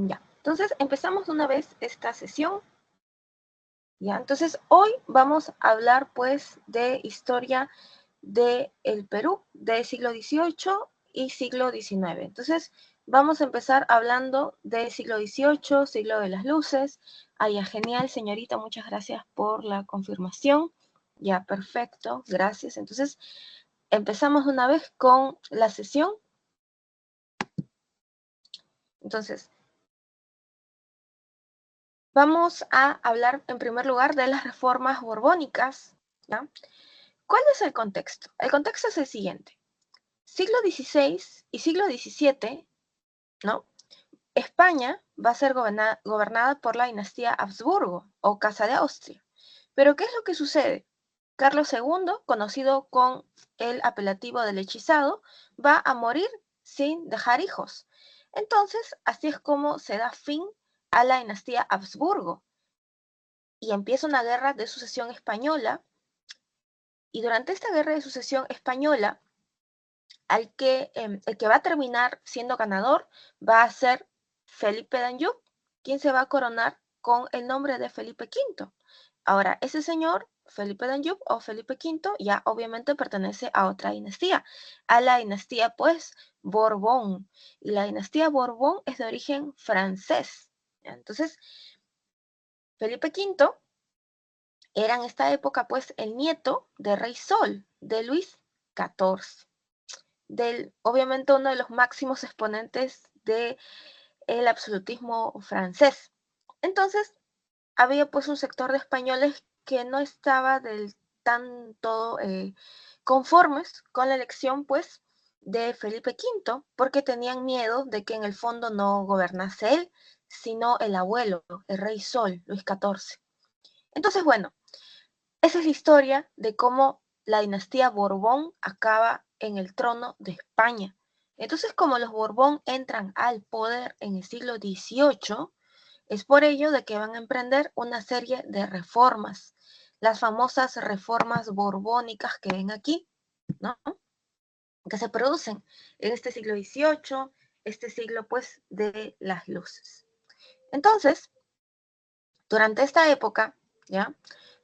Ya, entonces empezamos una vez esta sesión. Ya, entonces hoy vamos a hablar pues de historia del Perú del siglo XVIII y siglo XIX. Entonces vamos a empezar hablando del siglo XVIII, siglo de las luces. Ah, ya, genial, señorita, muchas gracias por la confirmación. Ya, perfecto, gracias. Entonces empezamos una vez con la sesión. Entonces, vamos a hablar en primer lugar de las reformas borbónicas, ¿ya? ¿Cuál es el contexto? El contexto es el siguiente. Siglo XVI y siglo XVII, ¿no? España va a ser gobernada por la dinastía Habsburgo o Casa de Austria. Pero ¿qué es lo que sucede? Carlos II, conocido con el apelativo del hechizado, va a morir sin dejar hijos. Entonces, así es como se da fin a la dinastía Habsburgo y empieza una guerra de sucesión española. Y durante esta guerra de sucesión española, el que va a terminar siendo ganador va a ser Felipe d'Anjou, quien se va a coronar con el nombre de Felipe V. Ahora, ese señor, Felipe d'Anjou o Felipe V, ya obviamente pertenece a otra dinastía, a la dinastía pues Borbón. Y la dinastía Borbón es de origen francés. Entonces, Felipe V era en esta época pues el nieto de Rey Sol, de Luis XIV. Obviamente uno de los máximos exponentes del absolutismo francés. Entonces, había pues un sector de españoles que no estaba del tanto conformes con la elección pues de Felipe V, porque tenían miedo de que en el fondo no gobernase él, sino el abuelo, el rey Sol, Luis XIV. Entonces, bueno, esa es la historia de cómo la dinastía Borbón acaba en el trono de España. Entonces, como los Borbón entran al poder en el siglo XVIII, es por ello de que van a emprender una serie de reformas, las famosas reformas borbónicas que ven aquí, ¿no? Que se producen en este siglo XVIII, este siglo pues de las luces. Entonces, durante esta época, ¿ya?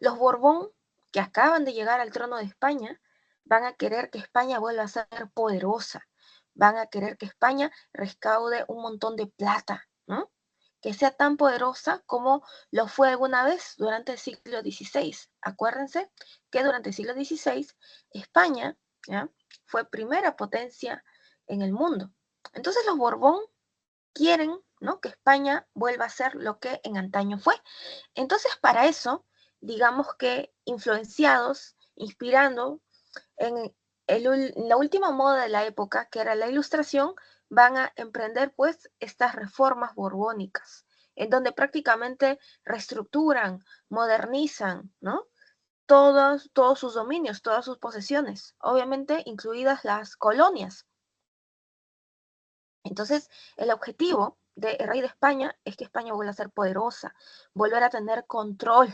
Los Borbón, que acaban de llegar al trono de España, van a querer que España vuelva a ser poderosa, van a querer que España recaude un montón de plata, ¿no? Que sea tan poderosa como lo fue alguna vez durante el siglo XVI. Acuérdense que durante el siglo XVI España, ¿ya?, fue primera potencia en el mundo. Entonces los Borbón quieren, ¿no?, que España vuelva a ser lo que en antaño fue. Entonces, para eso, digamos que influenciados, inspirando en la última moda de la época, que era la Ilustración, van a emprender pues estas reformas borbónicas, en donde prácticamente reestructuran, modernizan, ¿no?, todos sus dominios, todas sus posesiones, obviamente incluidas las colonias. Entonces, el objetivo del rey de España es que España vuelva a ser poderosa, volver a tener control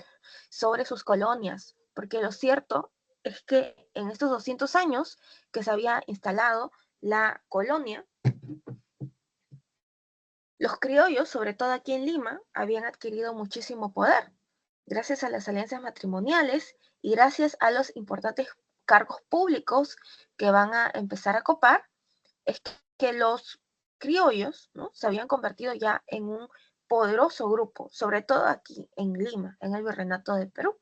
sobre sus colonias, porque lo cierto es que en estos 200 años que se había instalado la colonia, los criollos, sobre todo aquí en Lima, habían adquirido muchísimo poder, gracias a las alianzas matrimoniales y gracias a los importantes cargos públicos que van a empezar a copar, es que los criollos, ¿no?, se habían convertido ya en un poderoso grupo, sobre todo aquí en Lima, en el Virreinato del Perú.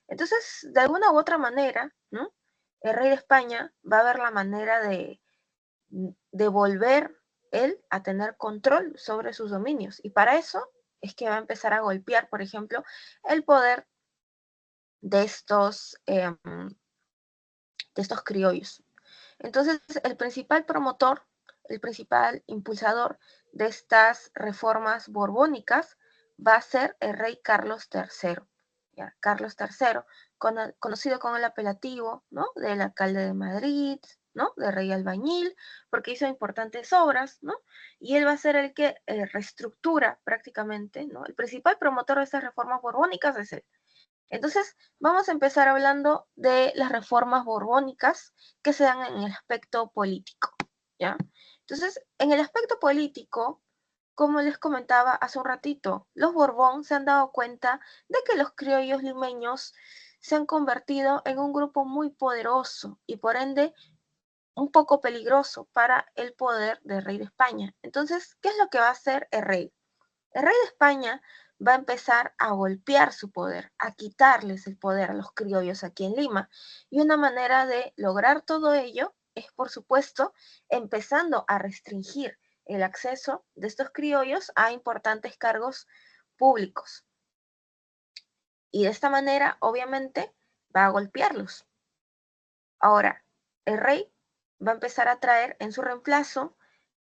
Entonces, de alguna u otra manera, ¿no?, el rey de España va a ver la manera de volver él a tener control sobre sus dominios. Y para eso es que va a empezar a golpear, por ejemplo, el poder de estos criollos. Entonces, el principal promotor, el principal impulsador de estas reformas borbónicas va a ser el rey Carlos III. ¿Ya? Carlos III, conocido con el apelativo, ¿no?, del alcalde de Madrid, ¿no?, de rey albañil, porque hizo importantes obras, ¿no? Y él va a ser el que reestructura prácticamente, ¿no? El principal promotor de estas reformas borbónicas es él. Entonces, vamos a empezar hablando de las reformas borbónicas que se dan en el aspecto político, ¿ya? Entonces, en el aspecto político, como les comentaba hace un ratito, los Borbón se han dado cuenta de que los criollos limeños se han convertido en un grupo muy poderoso y por ende un poco peligroso para el poder del rey de España. Entonces, ¿qué es lo que va a hacer el rey? El rey de España va a empezar a golpear su poder, a quitarles el poder a los criollos aquí en Lima. Y una manera de lograr todo ello es, por supuesto, empezando a restringir el acceso de estos criollos a importantes cargos públicos. Y de esta manera, obviamente, va a golpearlos. Ahora, el rey va a empezar a traer en su reemplazo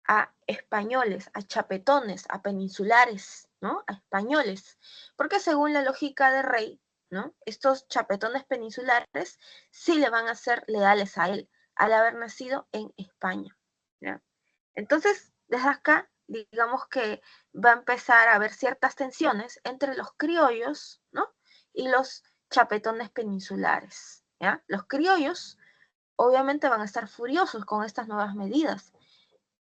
a españoles, a chapetones, a peninsulares, ¿no? A españoles, porque según la lógica del rey, ¿no? Estos chapetones peninsulares sí le van a ser leales a él, al haber nacido en España, ¿ya? Entonces, desde acá, digamos que va a empezar a haber ciertas tensiones entre los criollos, ¿no? Y los chapetones peninsulares, ¿ya? Los criollos obviamente van a estar furiosos con estas nuevas medidas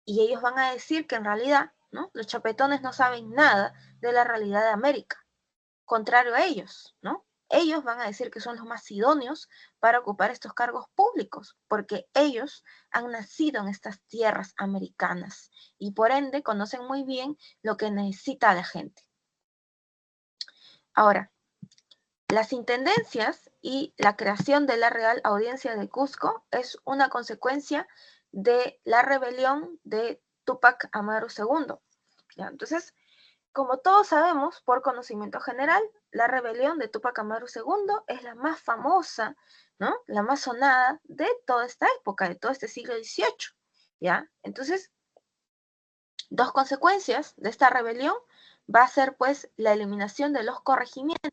y ellos van a decir que en realidad, ¿no? Los chapetones no saben nada de la realidad de América, contrario a ellos, ¿no? Ellos van a decir que son los más idóneos para ocupar estos cargos públicos, porque ellos han nacido en estas tierras americanas y por ende conocen muy bien lo que necesita la gente. Ahora, las intendencias y la creación de la Real Audiencia de Cusco es una consecuencia de la rebelión de Túpac Amaru II. ¿Ya? Entonces, como todos sabemos, por conocimiento general, la rebelión de Túpac Amaru II es la más famosa, ¿no? La más sonada de toda esta época, de todo este siglo XVIII. ¿Ya? Entonces, dos consecuencias de esta rebelión va a ser pues la eliminación de los corregimientos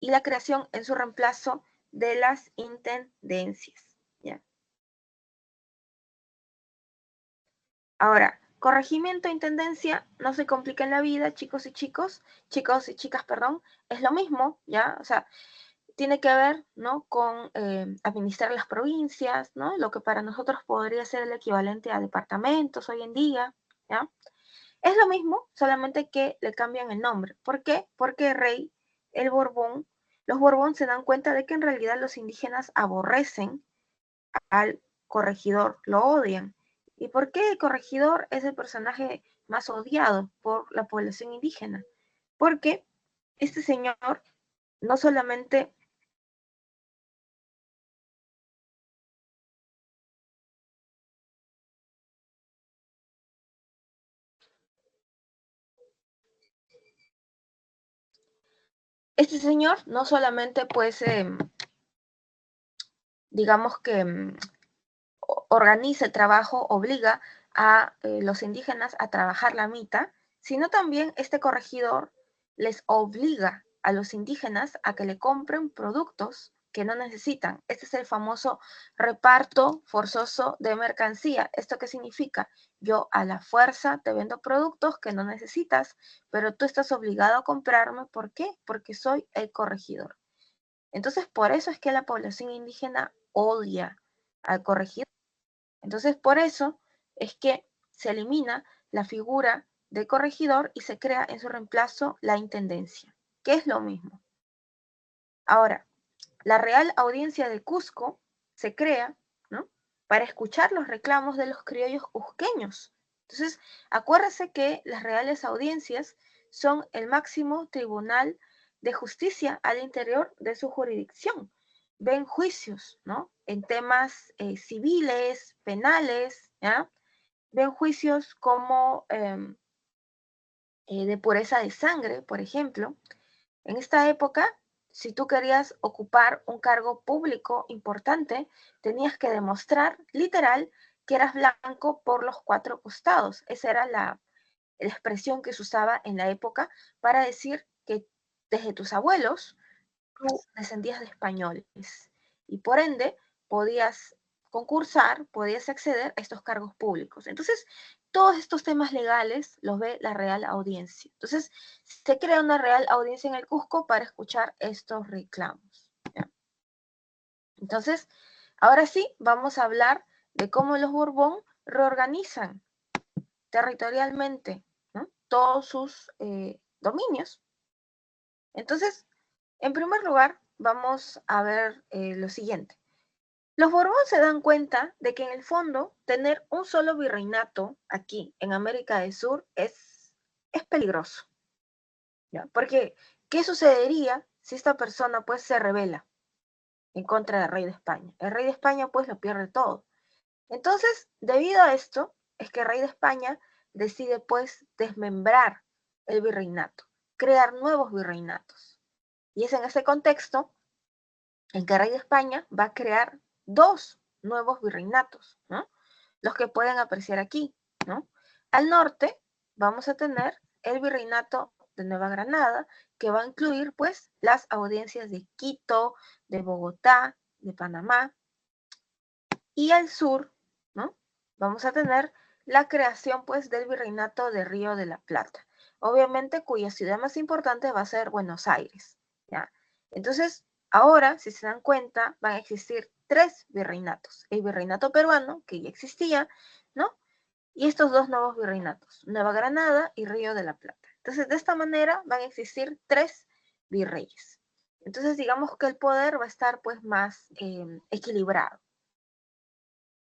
y la creación en su reemplazo de las intendencias. ¿Ya? Ahora, corregimiento e intendencia no se compliquen la vida, chicos y chicas, perdón, es lo mismo, ¿ya? O sea, tiene que ver, ¿no? Con administrar las provincias, ¿no? Lo que para nosotros podría ser el equivalente a departamentos hoy en día, ¿ya? Es lo mismo, solamente que le cambian el nombre. ¿Por qué? Porque el rey, el Borbón, los Borbón se dan cuenta de que en realidad los indígenas aborrecen al corregidor, lo odian. ¿Y por qué el corregidor es el personaje más odiado por la población indígena? Porque este señor no solamente pues digamos que organiza el trabajo, obliga a los indígenas a trabajar la mitad, sino también este corregidor les obliga a los indígenas a que le compren productos que no necesitan. Este es el famoso reparto forzoso de mercancía. ¿Esto qué significa? Yo a la fuerza te vendo productos que no necesitas, pero tú estás obligado a comprarme. ¿Por qué? Porque soy el corregidor. Entonces, por eso es que la población indígena odia al corregidor. Entonces, por eso es que se elimina la figura de corregidor y se crea en su reemplazo la intendencia, que es lo mismo. Ahora, la Real Audiencia de Cusco se crea, ¿no? Para escuchar los reclamos de los criollos cusqueños. Entonces, acuérdese que las reales audiencias son el máximo tribunal de justicia al interior de su jurisdicción. Ven juicios, ¿no? En temas civiles, penales, ¿ya? Ven juicios como de pureza de sangre, por ejemplo. En esta época, si tú querías ocupar un cargo público importante, tenías que demostrar literal que eras blanco por los 4 costados. Esa era la expresión que se usaba en la época para decir que desde tus abuelos tú descendías de españoles y por ende podías concursar, podías acceder a estos cargos públicos. Entonces, todos estos temas legales los ve la Real Audiencia. Entonces, se crea una Real Audiencia en el Cusco para escuchar estos reclamos. ¿Ya? Entonces, ahora sí, vamos a hablar de cómo los Borbón reorganizan territorialmente todos sus dominios. Entonces, en primer lugar, vamos a ver lo siguiente. Los Borbón se dan cuenta de que en el fondo tener un solo virreinato aquí en América del Sur es peligroso, ¿ya? Porque, ¿qué sucedería si esta persona pues se rebela en contra del rey de España? El rey de España pues lo pierde todo. Entonces, debido a esto, es que el rey de España decide pues desmembrar el virreinato, crear nuevos virreinatos. Y es en ese contexto en que el rey de España va a crear dos nuevos virreinatos, ¿no? Los que pueden apreciar aquí, ¿no? Al norte vamos a tener el virreinato de Nueva Granada, que va a incluir pues las audiencias de Quito, de Bogotá, de Panamá, y al sur, ¿no? Vamos a tener la creación pues del virreinato de Río de la Plata, obviamente cuya ciudad más importante va a ser Buenos Aires, ¿ya? Entonces, ahora, si se dan cuenta, van a existir tres virreinatos, el virreinato peruano, que ya existía, ¿no? Y estos dos nuevos virreinatos, Nueva Granada y Río de la Plata. Entonces, de esta manera van a existir tres virreyes. Entonces, digamos que el poder va a estar pues más equilibrado.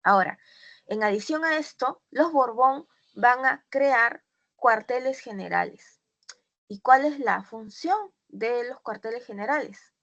Ahora, en adición a esto, los Borbón van a crear cuarteles generales. ¿Y cuál es la función de los cuarteles generales?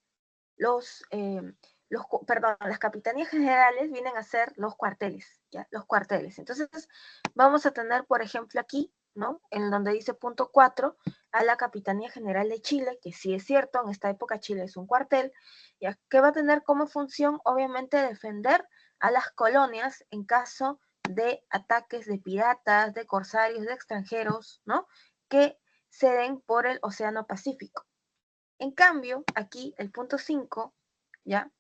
Las capitanías generales vienen a ser los cuarteles, ¿ya? Los cuarteles. Entonces, vamos a tener, por ejemplo, aquí, ¿no? En donde dice punto 4, a la Capitanía General de Chile, que sí es cierto, en esta época Chile es un cuartel, ¿ya? Que va a tener como función, obviamente, defender a las colonias en caso de ataques de piratas, de corsarios, de extranjeros, ¿no? Que se den por el Océano Pacífico. En cambio, aquí el punto 5, ¿ya?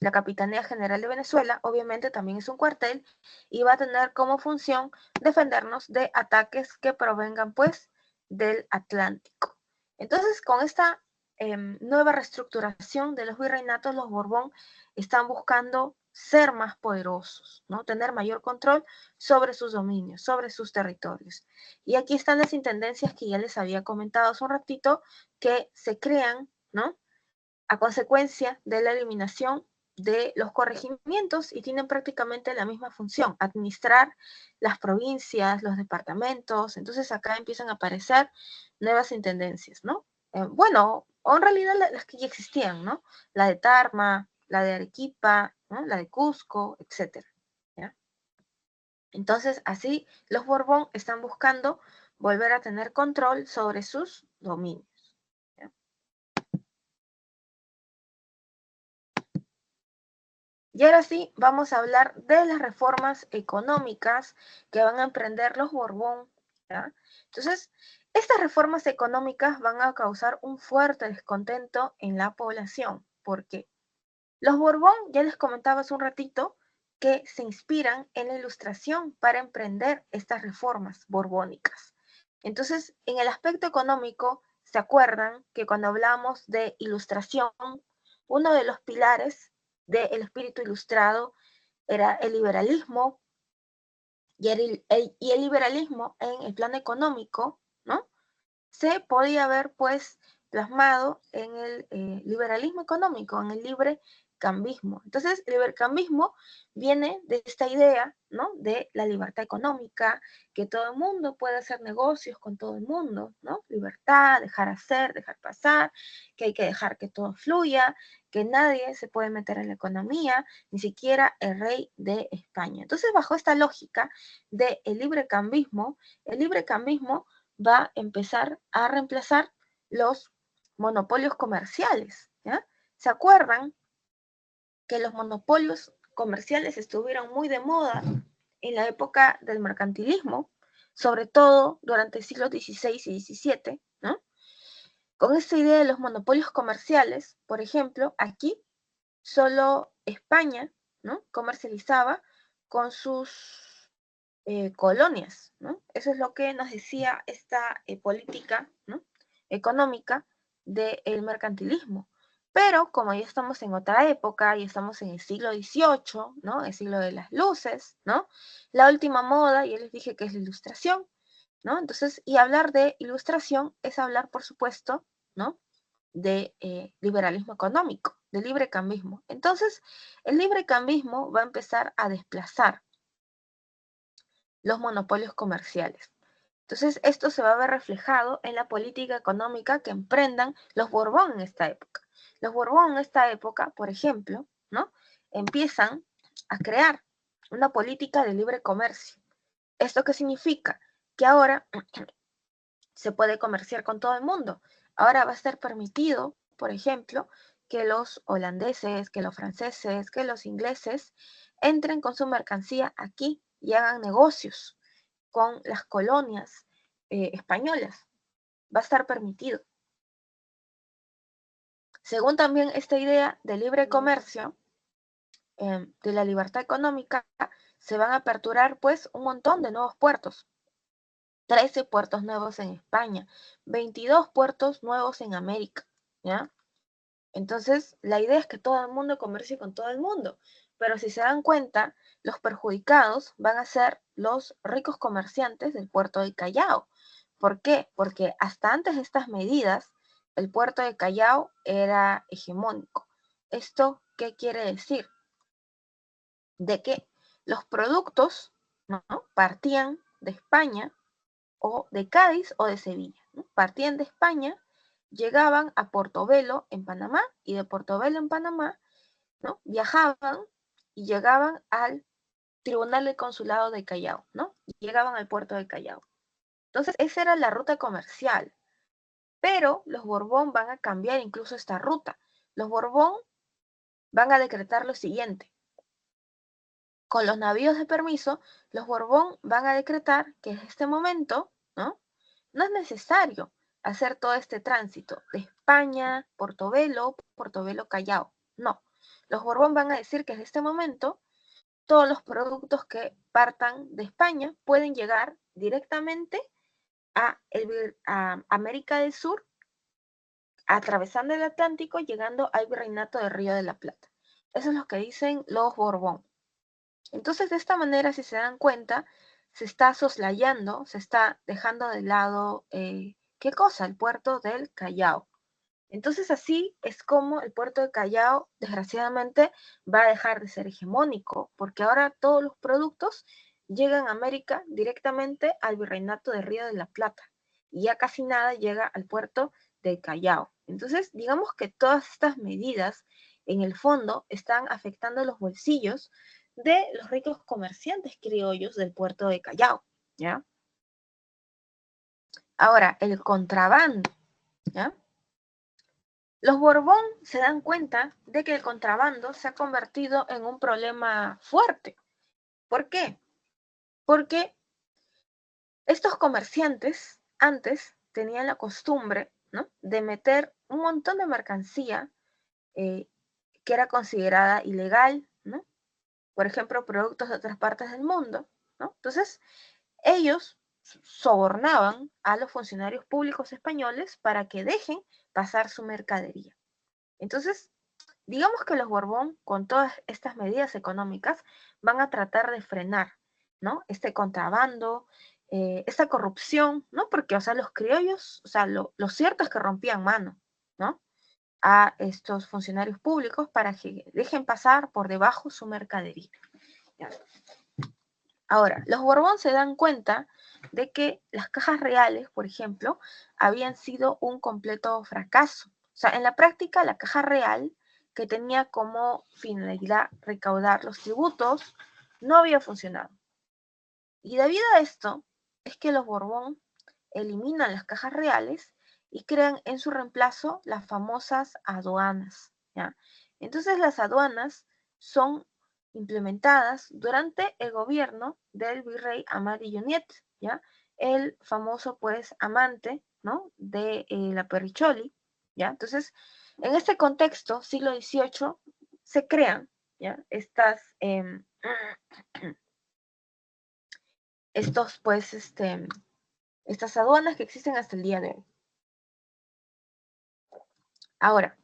La Capitanía General de Venezuela, obviamente también es un cuartel y va a tener como función defendernos de ataques que provengan pues del Atlántico. Entonces, con esta nueva reestructuración de los virreinatos, los Borbón están buscando ser más poderosos, ¿no? Tener mayor control sobre sus dominios, sobre sus territorios. Y aquí están las intendencias que ya les había comentado hace un ratito, que se crean, ¿no? A consecuencia de la eliminación de los corregimientos y tienen prácticamente la misma función, administrar las provincias, los departamentos. Entonces acá empiezan a aparecer nuevas intendencias, ¿no? Bueno, o en realidad las que ya existían, ¿no? La de Tarma, la de Arequipa, ¿no? La de Cusco, etcétera, ¿ya? Entonces, así los Borbón están buscando volver a tener control sobre sus dominios. ¿Ya? Y ahora sí, vamos a hablar de las reformas económicas que van a emprender los Borbón, ¿ya? Entonces, estas reformas económicas van a causar un fuerte descontento en la población. ¿Por qué? Los Borbón, ya les comentaba hace un ratito, que se inspiran en la Ilustración para emprender estas reformas borbónicas. Entonces, en el aspecto económico, ¿se acuerdan que cuando hablamos de Ilustración, uno de los pilares del espíritu ilustrado era el liberalismo, y el liberalismo en el plano económico, ¿no? Se podía ver pues plasmado en el liberalismo económico, en el libre cambismo. Entonces, el libercambismo viene de esta idea, ¿no? De la libertad económica, que todo el mundo puede hacer negocios con todo el mundo, ¿no? Libertad, dejar hacer, dejar pasar, que hay que dejar que todo fluya, que nadie se puede meter en la economía, ni siquiera el rey de España. Entonces, bajo esta lógica del librecambismo, el librecambismo va a empezar a reemplazar los monopolios comerciales, ¿ya? ¿Se acuerdan que los monopolios comerciales estuvieron muy de moda en la época del mercantilismo, sobre todo durante el siglo XVI y XVII, ¿no? Con esta idea de los monopolios comerciales, por ejemplo, aquí solo España, ¿no? Comercializaba con sus colonias, ¿no? Eso es lo que nos decía esta política, ¿no? Económica del mercantilismo. Pero como ya estamos en otra época, y estamos en el siglo XVIII, ¿no? El siglo de las luces, ¿no? La última moda, ya les dije que es la Ilustración. ¿no? Entonces, y hablar de ilustración es hablar, por supuesto, ¿no? De liberalismo económico, de librecambismo. Entonces, el librecambismo va a empezar a desplazar los monopolios comerciales. Entonces, esto se va a ver reflejado en la política económica que emprendan los Borbón en esta época. Los Borbón en esta época, por ejemplo, ¿no? Empiezan a crear una política de libre comercio. ¿Esto qué significa? Que ahora se puede comerciar con todo el mundo. Ahora va a estar permitido, por ejemplo, que los holandeses, que los franceses, que los ingleses entren con su mercancía aquí y hagan negocios con las colonias españolas. Va a estar permitido. Según también esta idea de libre comercio, de la libertad económica, se van a aperturar pues un montón de nuevos puertos. 13 puertos nuevos en España, 22 puertos nuevos en América, ¿ya? Entonces, la idea es que todo el mundo comercie con todo el mundo, pero si se dan cuenta, los perjudicados van a ser los ricos comerciantes del puerto de Callao. ¿Por qué? Porque hasta antes de estas medidas, el puerto de Callao era hegemónico. ¿Esto qué quiere decir? De que los productos, ¿no?, partían de España o de Cádiz o de Sevilla, ¿no? Partían de España, llegaban a Portobelo en Panamá y de Portobelo en Panamá, ¿no?, viajaban y llegaban al Tribunal del Consulado de Callao, ¿no? Y llegaban al puerto de Callao. Entonces, esa era la ruta comercial. Pero los Borbón van a cambiar incluso esta ruta. Los Borbón van a decretar lo siguiente. Con los navíos de permiso, los Borbón van a decretar que en este momento, ¿no?, no es necesario hacer todo este tránsito de España, Portobelo, Portobelo, Callao. No, los Borbón van a decir que en este momento todos los productos que partan de España pueden llegar directamente a América del Sur, atravesando el Atlántico, llegando al Virreinato del Río de la Plata. Eso es lo que dicen los Borbón. Entonces, de esta manera, si se dan cuenta, se está soslayando, se está dejando de lado, ¿qué cosa? El puerto del Callao. Entonces, así es como el puerto de Callao, desgraciadamente, va a dejar de ser hegemónico, porque ahora todos los productos llegan a América directamente al Virreinato del Río de la Plata, y ya casi nada llega al puerto del Callao. Entonces, digamos que todas estas medidas, en el fondo, están afectando los bolsillos de los ricos comerciantes criollos del puerto de Callao, ¿ya? Ahora, el contrabando, ¿ya? Los Borbón se dan cuenta de que el contrabando se ha convertido en un problema fuerte. ¿Por qué? Porque estos comerciantes antes tenían la costumbre, ¿no?, de meter un montón de mercancía eh, que era considerada ilegal, ¿no? Por ejemplo, productos de otras partes del mundo, ¿no? Entonces, ellos sobornaban a los funcionarios públicos españoles para que dejen pasar su mercadería. Entonces, digamos que los Borbón, con todas estas medidas económicas, van a tratar de frenar, ¿no?, este contrabando, esta corrupción, ¿no? Porque, o sea, los criollos, o sea, lo cierto es que rompían mano, ¿no?, a estos funcionarios públicos para que dejen pasar por debajo su mercadería. ¿Ya? Ahora, los Borbón se dan cuenta de que las cajas reales, por ejemplo, habían sido un completo fracaso. O sea, en la práctica, la caja real, que tenía como finalidad recaudar los tributos, no había funcionado. Y debido a esto, es que los Borbón eliminan las cajas reales y crean en su reemplazo las famosas aduanas, ¿ya? Entonces, las aduanas son implementadas durante el gobierno del virrey Amadi Junyent, ¿ya? El famoso, pues, amante, ¿no?, de la Perricholi, ¿ya? Entonces, en este contexto, siglo XVIII, se crean, ¿ya?, estas aduanas que existen hasta el día de hoy. Ahora,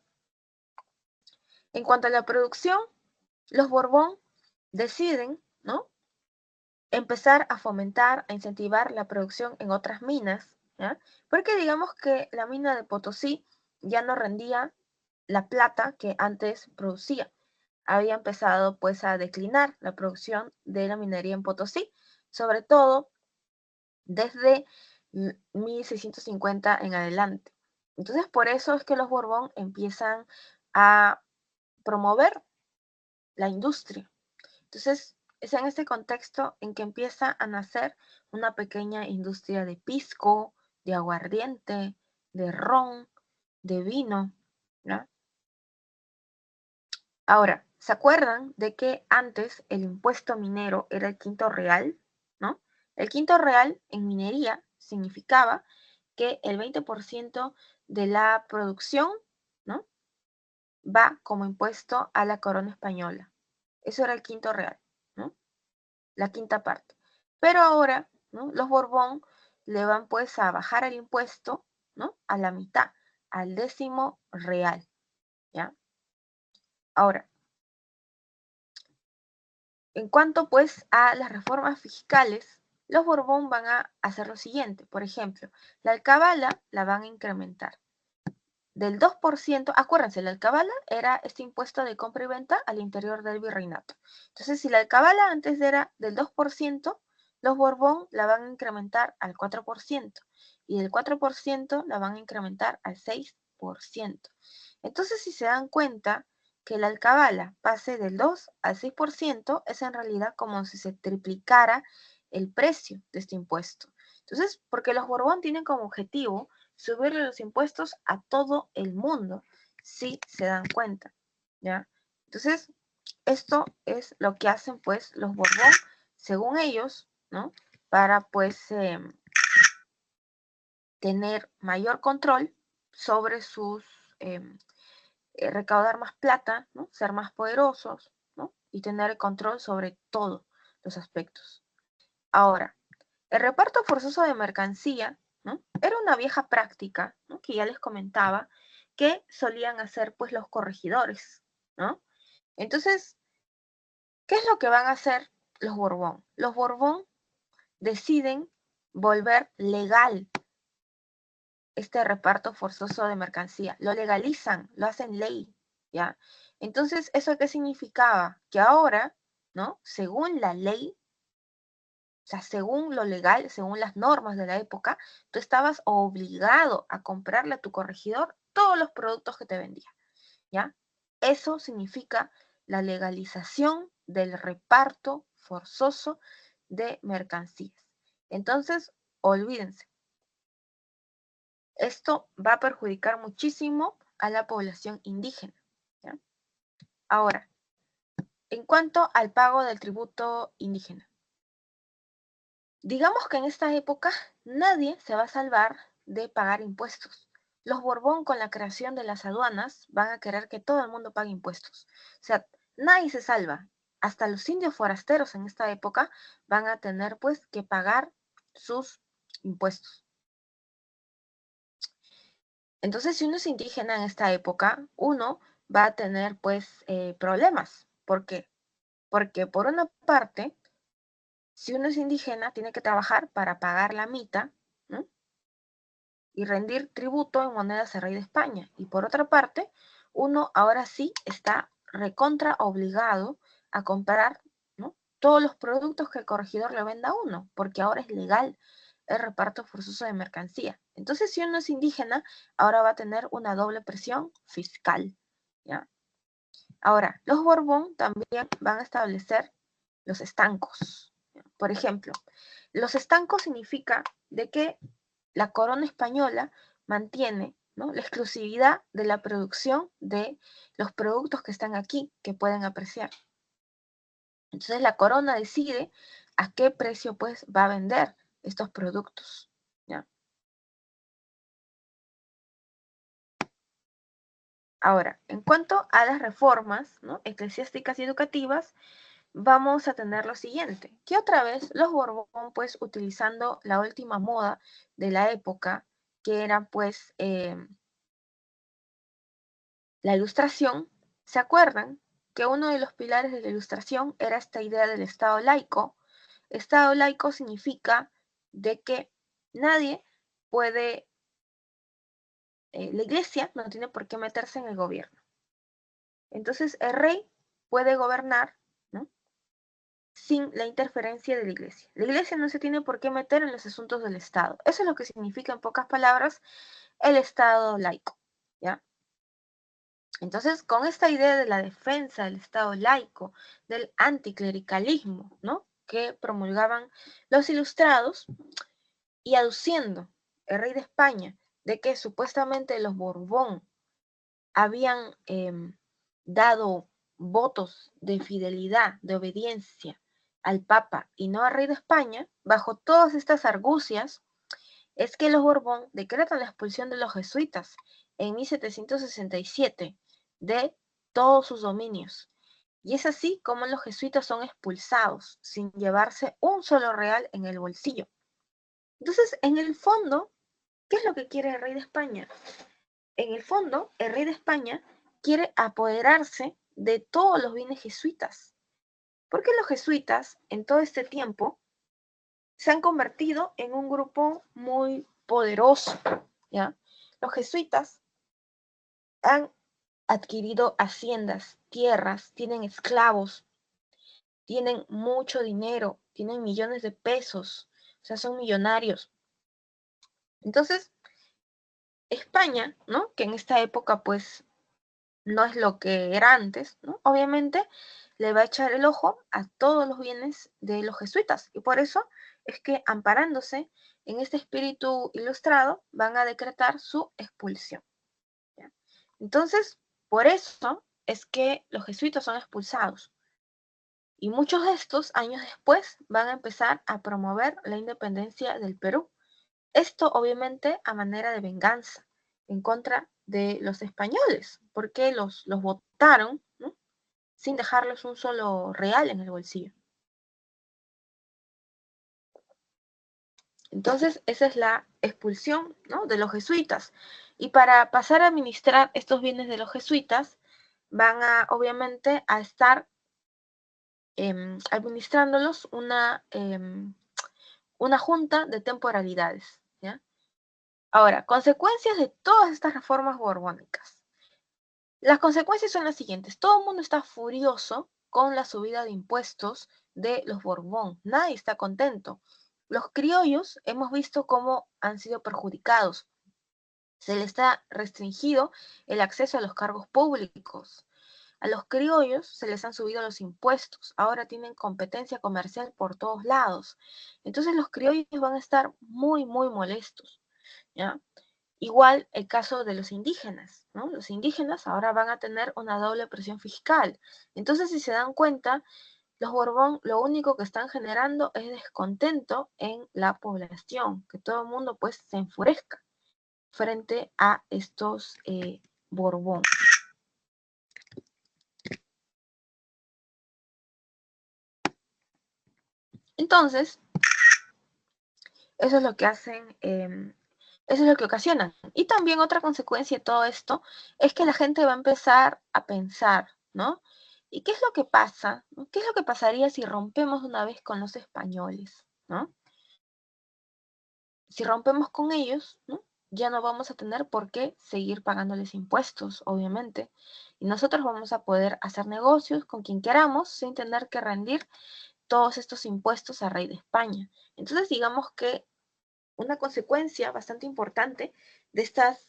en cuanto a la producción, los Borbón deciden, ¿no?, empezar a fomentar, a incentivar la producción en otras minas, ¿ya? Porque digamos que la mina de Potosí ya no rendía la plata que antes producía. Había empezado pues a declinar la producción de la minería en Potosí, sobre todo desde 1650 en adelante. Entonces por eso es que los Borbón empiezan a promover la industria. Entonces es en este contexto en que empieza a nacer una pequeña industria de pisco, de aguardiente, de ron, de vino, ¿no? Ahora, ¿se acuerdan de que antes el impuesto minero era el quinto real? ¿No? El quinto real en minería significaba que el 20% de la producción, ¿no?, va como impuesto a la corona española. Eso era el quinto real, ¿no?, la quinta parte. Pero ahora, ¿no?, los Borbón le van pues a bajar el impuesto, ¿no?, a la mitad, al 10º real, ¿ya? Ahora, en cuanto pues a las reformas fiscales, los Borbón van a hacer lo siguiente. Por ejemplo, la alcabala la van a incrementar del 2%. Acuérdense, la alcabala era este impuesto de compra y venta al interior del virreinato. Entonces, si la alcabala antes era del 2%, los Borbón la van a incrementar al 4%, y del 4% la van a incrementar al 6%. Entonces, si se dan cuenta, que la alcabala pase del 2 al 6% es en realidad como si se triplicara el precio de este impuesto. Entonces, porque los Borbón tienen como objetivo subirle los impuestos a todo el mundo, si se dan cuenta, ¿ya? Entonces, esto es lo que hacen pues los Borbón, según ellos, ¿no?, para pues tener mayor control sobre sus recaudar más plata, ¿no?, ser más poderosos, ¿no?, y tener el control sobre todos los aspectos. Ahora, el reparto forzoso de mercancía, ¿no?, era una vieja práctica, ¿no?, que ya les comentaba, que solían hacer pues los corregidores, ¿no? Entonces, ¿qué es lo que van a hacer los Borbón? Los Borbón deciden volver legal este reparto forzoso de mercancía, lo legalizan, lo hacen ley, ¿ya? Entonces, ¿eso qué significaba? Que ahora, ¿no?, según la ley, o sea, según lo legal, según las normas de la época, tú estabas obligado a comprarle a tu corregidor todos los productos que te vendía, ¿ya? Eso significa la legalización del reparto forzoso de mercancías. Entonces, olvídense, esto va a perjudicar muchísimo a la población indígena, ¿ya? Ahora, en cuanto al pago del tributo indígena, digamos que en esta época nadie se va a salvar de pagar impuestos. Los Borbón, con la creación de las aduanas, van a querer que todo el mundo pague impuestos. O sea, nadie se salva. Hasta los indios forasteros en esta época van a tener pues que pagar sus impuestos. Entonces, si uno es indígena en esta época, uno va a tener pues problemas. ¿Por qué? Porque por una parte, si uno es indígena, tiene que trabajar para pagar la mita, ¿no?, y rendir tributo en monedas de rey de España. Y por otra parte, uno ahora sí está recontra obligado a comprar, ¿no?, todos los productos que el corregidor le venda a uno, porque ahora es legal el reparto forzoso de mercancía. Entonces, si uno es indígena, ahora va a tener una doble presión fiscal, ¿ya? Ahora, los Borbón también van a establecer los estancos. Por ejemplo, los estancos significa de que la corona española mantiene, ¿no?, la exclusividad de la producción de los productos que están aquí, que pueden apreciar. Entonces la corona decide a qué precio pues va a vender estos productos, ¿ya? Ahora, en cuanto a las reformas, ¿no?, eclesiásticas y educativas, vamos a tener lo siguiente, que otra vez los Borbón, pues utilizando la última moda de la época, que era pues la ilustración, ¿se acuerdan que uno de los pilares de la ilustración era esta idea del Estado laico? Estado laico significa de que nadie puede, la iglesia no tiene por qué meterse en el gobierno. Entonces el rey puede gobernar, ¿no?, sin la interferencia de la iglesia. La iglesia no se tiene por qué meter en los asuntos del Estado. Eso es lo que significa, en pocas palabras, el Estado laico, ¿ya? Entonces, con esta idea de la defensa del Estado laico, del anticlericalismo, ¿no?, que promulgaban los ilustrados, y aduciendo el rey de España de que supuestamente los Borbón habían dado votos de fidelidad, de obediencia al Papa y no al rey de España, bajo todas estas argucias, es que los Borbón decretan la expulsión de los jesuitas en 1767 de todos sus dominios. Y es así como los jesuitas son expulsados, sin llevarse un solo real en el bolsillo. Entonces, en el fondo, ¿qué es lo que quiere el rey de España? En el fondo, el rey de España quiere apoderarse de todos los bienes jesuitas, porque los jesuitas en todo este tiempo se han convertido en un grupo muy poderoso, ¿ya? Los jesuitas han adquirido haciendas, tierras, tienen esclavos, tienen mucho dinero, tienen millones de pesos, o sea, son millonarios. Entonces, España, ¿no?, que en esta época pues no es lo que era antes, ¿no?, obviamente le va a echar el ojo a todos los bienes de los jesuitas, y por eso es que, amparándose en este espíritu ilustrado, van a decretar su expulsión, ¿ya? Entonces, por eso es que los jesuitas son expulsados, y muchos de estos, años después, van a empezar a promover la independencia del Perú. Esto, obviamente, a manera de venganza en contra de los españoles, porque los votaron, ¿no?, sin dejarles un solo real en el bolsillo. Entonces, esa es la expulsión, ¿no?, de los jesuitas. Y para pasar a administrar estos bienes de los jesuitas, van a, obviamente, a estar administrándolos una junta de temporalidades, ¿ya? Ahora, consecuencias de todas estas reformas borbónicas. Las consecuencias son las siguientes. Todo el mundo está furioso con la subida de impuestos de los Borbón. Nadie está contento. Los criollos hemos visto cómo han sido perjudicados. Se les ha restringido el acceso a los cargos públicos. A los criollos se les han subido los impuestos. Ahora tienen competencia comercial por todos lados. Entonces los criollos van a estar muy, muy molestos, ¿ya? Igual el caso de los indígenas, ¿no? Los indígenas ahora van a tener una doble presión fiscal. Entonces, si se dan cuenta, los Borbón lo único que están generando es descontento en la población, que todo el mundo pues se enfurezca frente a estos Borbón. Entonces, eso es lo que hacen, eso es lo que ocasionan. Y también otra consecuencia de todo esto es que la gente va a empezar a pensar, ¿no? ¿Y qué es lo que pasa? ¿No? ¿Qué es lo que pasaría si rompemos una vez con los españoles, ¿no? Si rompemos con ellos, ¿no?, ya no vamos a tener por qué seguir pagándoles impuestos, obviamente. Y nosotros vamos a poder hacer negocios con quien queramos sin tener que rendir todos estos impuestos al rey de España. Entonces, digamos que una consecuencia bastante importante de estas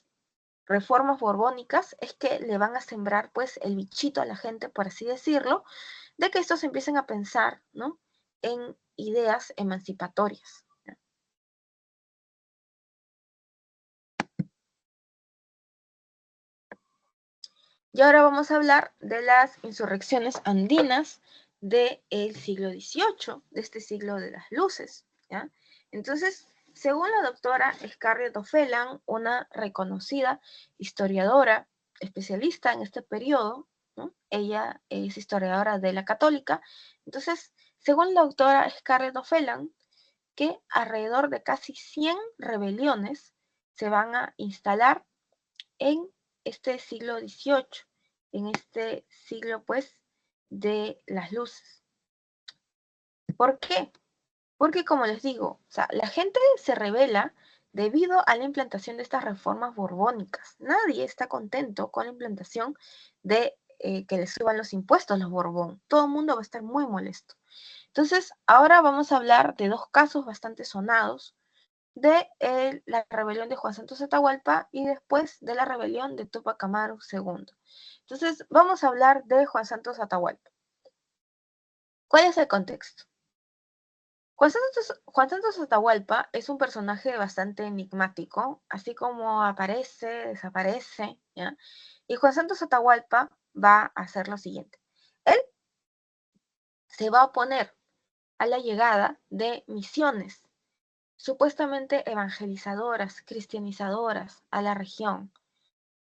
reformas borbónicas es que le van a sembrar pues el bichito a la gente, por así decirlo, de que estos empiecen a pensar, ¿no?, en ideas emancipatorias, ¿no? Y ahora vamos a hablar de las insurrecciones andinas del siglo XVIII, de este siglo de las luces, ¿ya? Entonces, según la doctora Scarlett O'Phelan, una reconocida historiadora especialista en este periodo, ¿no?, ella es historiadora de la Católica. Entonces, según la doctora Scarlett O'Phelan, que alrededor de casi 100 rebeliones se van a instalar en este siglo XVIII, en este siglo pues de las luces. ¿Por qué? Porque, como les digo, o sea, la gente se rebela debido a la implantación de estas reformas borbónicas. Nadie está contento con la implantación de que le suban los impuestos a los Borbón. Todo el mundo va a estar muy molesto. Entonces, ahora vamos a hablar de dos casos bastante sonados de la rebelión de Juan Santos Atahualpa y después de la rebelión de Tupac Amaru II. Entonces, vamos a hablar de Juan Santos Atahualpa. ¿Cuál es el contexto? Juan Santos Atahualpa es un personaje bastante enigmático, así como aparece, desaparece, ¿ya? Y Juan Santos Atahualpa va a hacer lo siguiente. Él se va a oponer a la llegada de misiones supuestamente evangelizadoras, cristianizadoras a la región,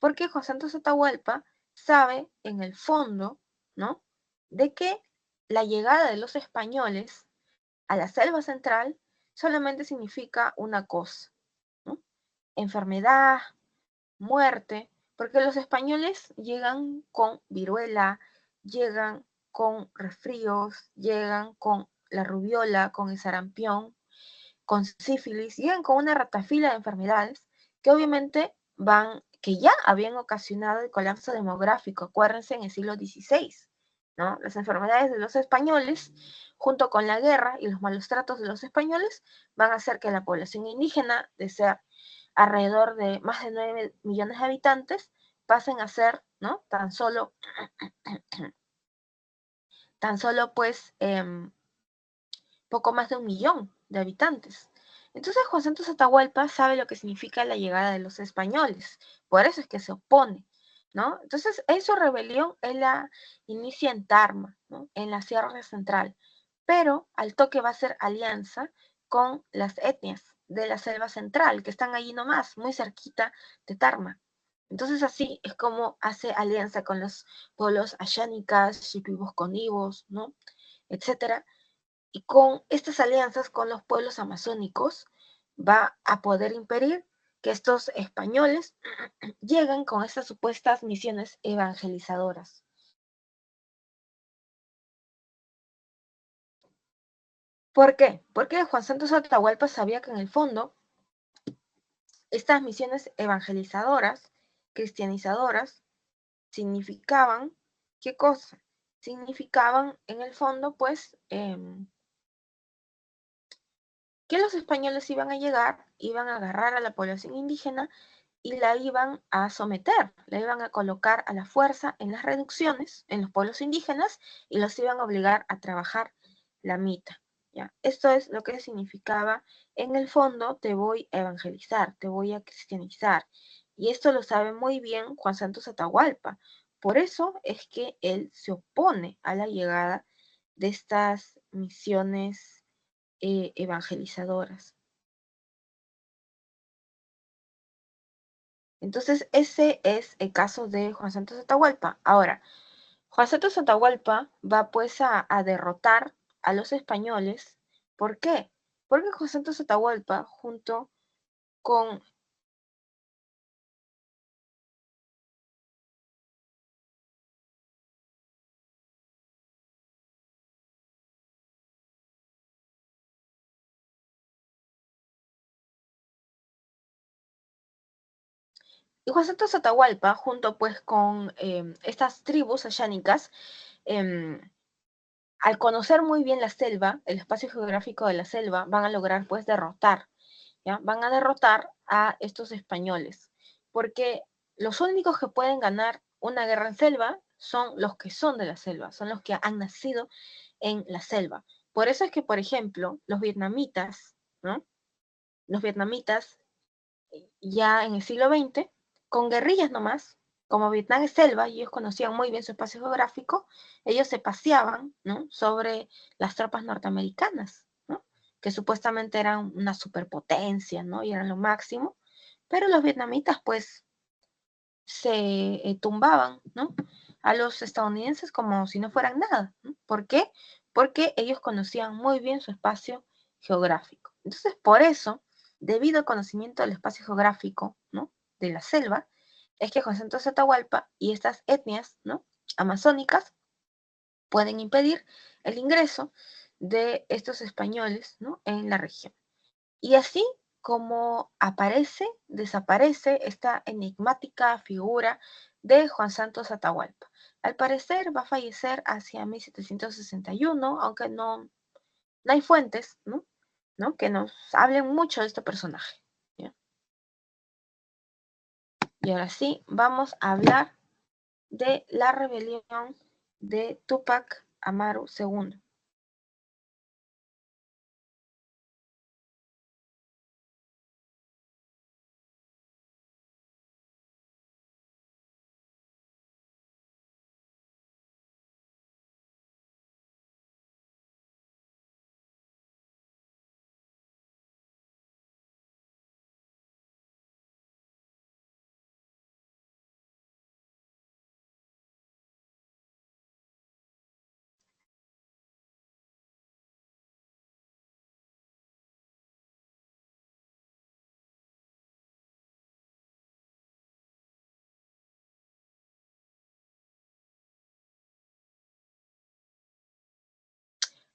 porque Juan Santos Atahualpa sabe en el fondo, ¿no?, de que la llegada de los españoles a la selva central solamente significa una cosa, ¿no? Enfermedad, muerte, porque los españoles llegan con viruela, llegan con resfríos, llegan con la rubiola, con el sarampión, con sífilis, llegan con una ratafila de enfermedades que obviamente que ya habían ocasionado el colapso demográfico, acuérdense, en el siglo XVI, ¿no? Las enfermedades de los españoles, junto con la guerra y los malos tratos de los españoles, van a hacer que la población indígena, de ser alrededor de más de 9 millones de habitantes, pasen a ser, ¿no?, tan solo pues poco más de 1 millón de habitantes. Entonces Juan Santos Atahualpa sabe lo que significa la llegada de los españoles, por eso es que se opone, ¿no? Entonces en su rebelión él la inicia en Tarma, ¿no?, en la Sierra Central, pero al toque va a hacer alianza con las etnias de la Selva Central, que están allí nomás, muy cerquita de Tarma. Entonces así es como hace alianza con los pueblos ayánicas, shipibos conivos, ¿no?, etcétera, y con estas alianzas con los pueblos amazónicos va a poder impedir que estos españoles lleguen con estas supuestas misiones evangelizadoras. ¿Por qué? Porque Juan Santos Atahualpa sabía que en el fondo estas misiones evangelizadoras, cristianizadoras, significaban, ¿qué cosa? Significaban en el fondo, pues, que los españoles iban a llegar, iban a agarrar a la población indígena y la iban a someter, la iban a colocar a la fuerza en las reducciones, en los pueblos indígenas, y los iban a obligar a trabajar la mita. ¿Ya? Esto es lo que significaba, en el fondo, te voy a evangelizar, te voy a cristianizar. Y esto lo sabe muy bien Juan Santos Atahualpa. Por eso es que él se opone a la llegada de estas misiones evangelizadoras. Entonces, ese es el caso de Juan Santos Atahualpa. Ahora, Juan Santos Atahualpa va pues a derrotar a los españoles. ¿Por qué? Porque Juan Santos Atahualpa, junto con... Y Juan Santos Atahualpa, junto pues con estas tribus ayánicas, eh, al conocer muy bien la selva, el espacio geográfico de la selva, van a lograr pues derrotar, ¿ya? Van a derrotar a estos españoles, porque los únicos que pueden ganar una guerra en selva son los que son de la selva, son los que han nacido en la selva. Por eso es que, por ejemplo, los vietnamitas, ¿no? Los vietnamitas ya en el siglo XX, con guerrillas nomás, como Vietnam es selva y ellos conocían muy bien su espacio geográfico, ellos se paseaban, ¿no?, sobre las tropas norteamericanas, ¿no?, que supuestamente eran una superpotencia, ¿no?, y eran lo máximo, pero los vietnamitas pues se tumbaban, ¿no?, a los estadounidenses como si no fueran nada, ¿no? ¿Por qué? Porque ellos conocían muy bien su espacio geográfico. Entonces, por eso, debido al conocimiento del espacio geográfico, ¿no?, de la selva, es que José Antonio Atahualpa y estas etnias, ¿no?, amazónicas pueden impedir el ingreso de estos españoles, ¿no?, en la región. Y así como aparece, desaparece esta enigmática figura de Juan Santos Atahualpa. Al parecer va a fallecer hacia 1761, aunque no hay fuentes, ¿no?, que nos hablen mucho de este personaje, ¿ya? Y ahora sí, vamos a hablar de la rebelión de Túpac Amaru II.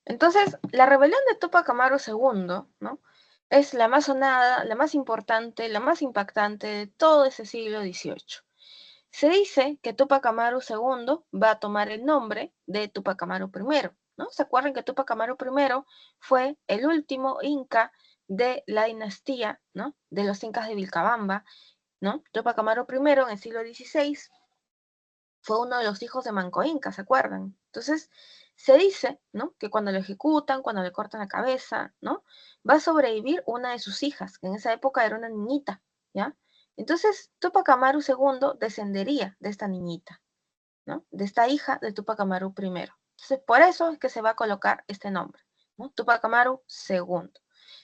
Entonces, la rebelión de Túpac Amaru II, ¿no?, es la más sonada, la más importante, la más impactante de todo ese siglo XVIII. Se dice que Túpac Amaru II va a tomar el nombre de Túpac Amaru I, ¿no? ¿Se acuerdan que Túpac Amaru I fue el último inca de la dinastía, ¿no?, de los incas de Vilcabamba, ¿no? Túpac Amaru I en el siglo XVI fue uno de los hijos de Manco Inca, ¿se acuerdan? Entonces, se dice, ¿no?, que cuando lo ejecutan, cuando le cortan la cabeza, ¿no?, va a sobrevivir una de sus hijas, que en esa época era una niñita, ¿ya? Entonces, Túpac Amaru II descendería de esta niñita, ¿no?, de esta hija de Túpac Amaru I. Entonces, por eso es que se va a colocar este nombre, ¿no?, Túpac Amaru II.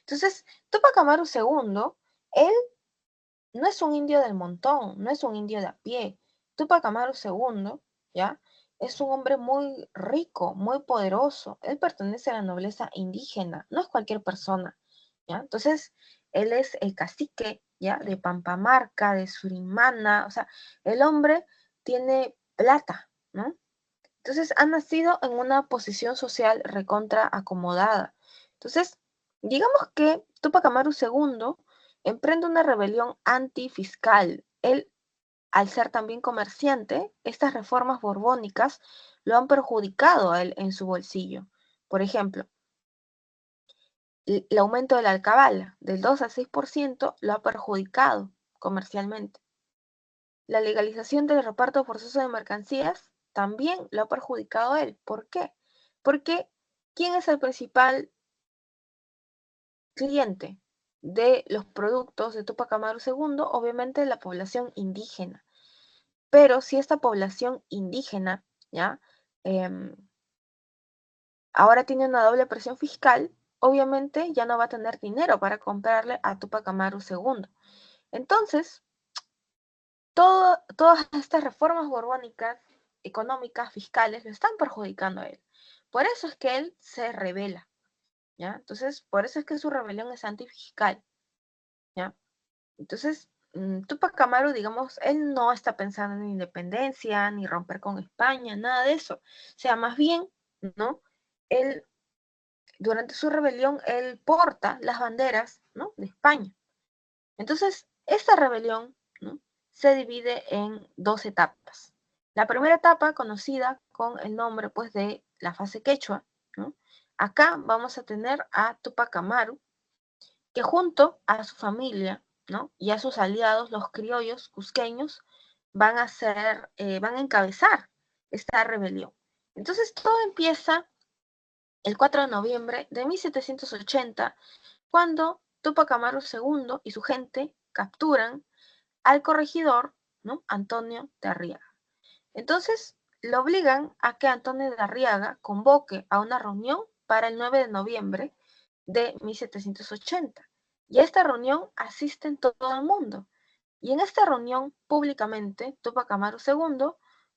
Entonces, Túpac Amaru II, él no es un indio del montón, no es un indio de a pie. Túpac Amaru II, ¿ya?, es un hombre muy rico, muy poderoso. Él pertenece a la nobleza indígena, no es cualquier persona, ¿ya? Entonces, él es el cacique, ¿ya?, de Pampamarca, de Surimana, o sea, el hombre tiene plata, ¿no? Entonces, ha nacido en una posición social recontra acomodada. Entonces, digamos que Túpac Amaru II emprende una rebelión antifiscal. Él, al ser también comerciante, estas reformas borbónicas lo han perjudicado a él en su bolsillo. Por ejemplo, el aumento de la alcabala del 2 al 6% lo ha perjudicado comercialmente. La legalización del reparto forzoso de mercancías también lo ha perjudicado a él. ¿Por qué? Porque ¿quién es el principal cliente de los productos de Túpac Amaru II? Obviamente la población indígena. Pero si esta población indígena, ¿ya?, em, ahora tiene una doble presión fiscal, obviamente ya no va a tener dinero para comprarle a Túpac Amaru II. Entonces, todas estas reformas borbónicas, económicas, fiscales, lo están perjudicando a él. Por eso es que él se rebela, ¿ya? Entonces, por eso es que su rebelión es antifiscal, ¿ya? Entonces, Túpac Amaru, digamos, él no está pensando en independencia, ni romper con España, nada de eso. O sea, más bien, ¿no?, él, durante su rebelión, él porta las banderas, ¿no?, de España. Entonces, esta rebelión, ¿no?, se divide en dos etapas. La primera etapa, conocida con el nombre, pues, de la fase quechua, ¿no? Acá vamos a tener a Túpac Amaru, que junto a su familia, ¿no?, y a sus aliados, los criollos cusqueños, van a encabezar esta rebelión. Entonces, todo empieza el 4 de noviembre de 1780, cuando Túpac Amaru II y su gente capturan al corregidor, ¿no?, Antonio de Arriaga. Entonces, lo obligan a que Antonio de Arriaga convoque a una reunión para el 9 de noviembre de 1780. Y a esta reunión asisten todo el mundo. Y en esta reunión, públicamente, Túpac Amaru II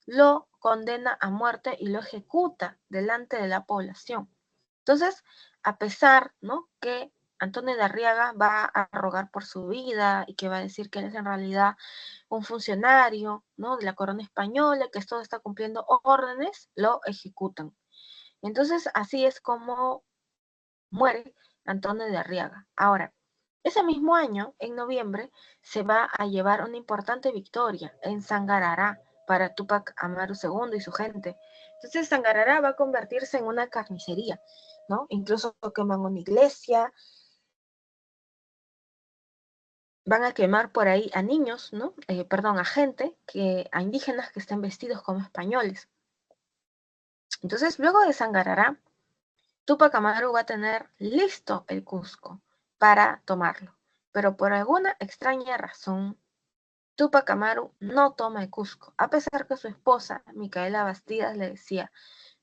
lo condena a muerte y lo ejecuta delante de la población. Entonces, a pesar, ¿no?, que Antonio de Arriaga va a rogar por su vida y que va a decir que él es en realidad un funcionario, ¿no?, de la corona española, que todo está cumpliendo órdenes, lo ejecutan. Entonces, así es como muere Antonio de Arriaga. Ahora, ese mismo año, en noviembre, se va a llevar una importante victoria en Sangarará para Túpac Amaru II y su gente. Entonces, Sangarará va a convertirse en una carnicería, ¿no? Incluso queman una iglesia, van a quemar por ahí a niños, ¿no? Perdón, a gente, a indígenas que estén vestidos como españoles. Entonces, luego de Sangarará, Túpac Amaru va a tener listo el Cusco para tomarlo, pero por alguna extraña razón, Túpac Amaru no toma el Cusco, a pesar que su esposa, Micaela Bastidas, le decía,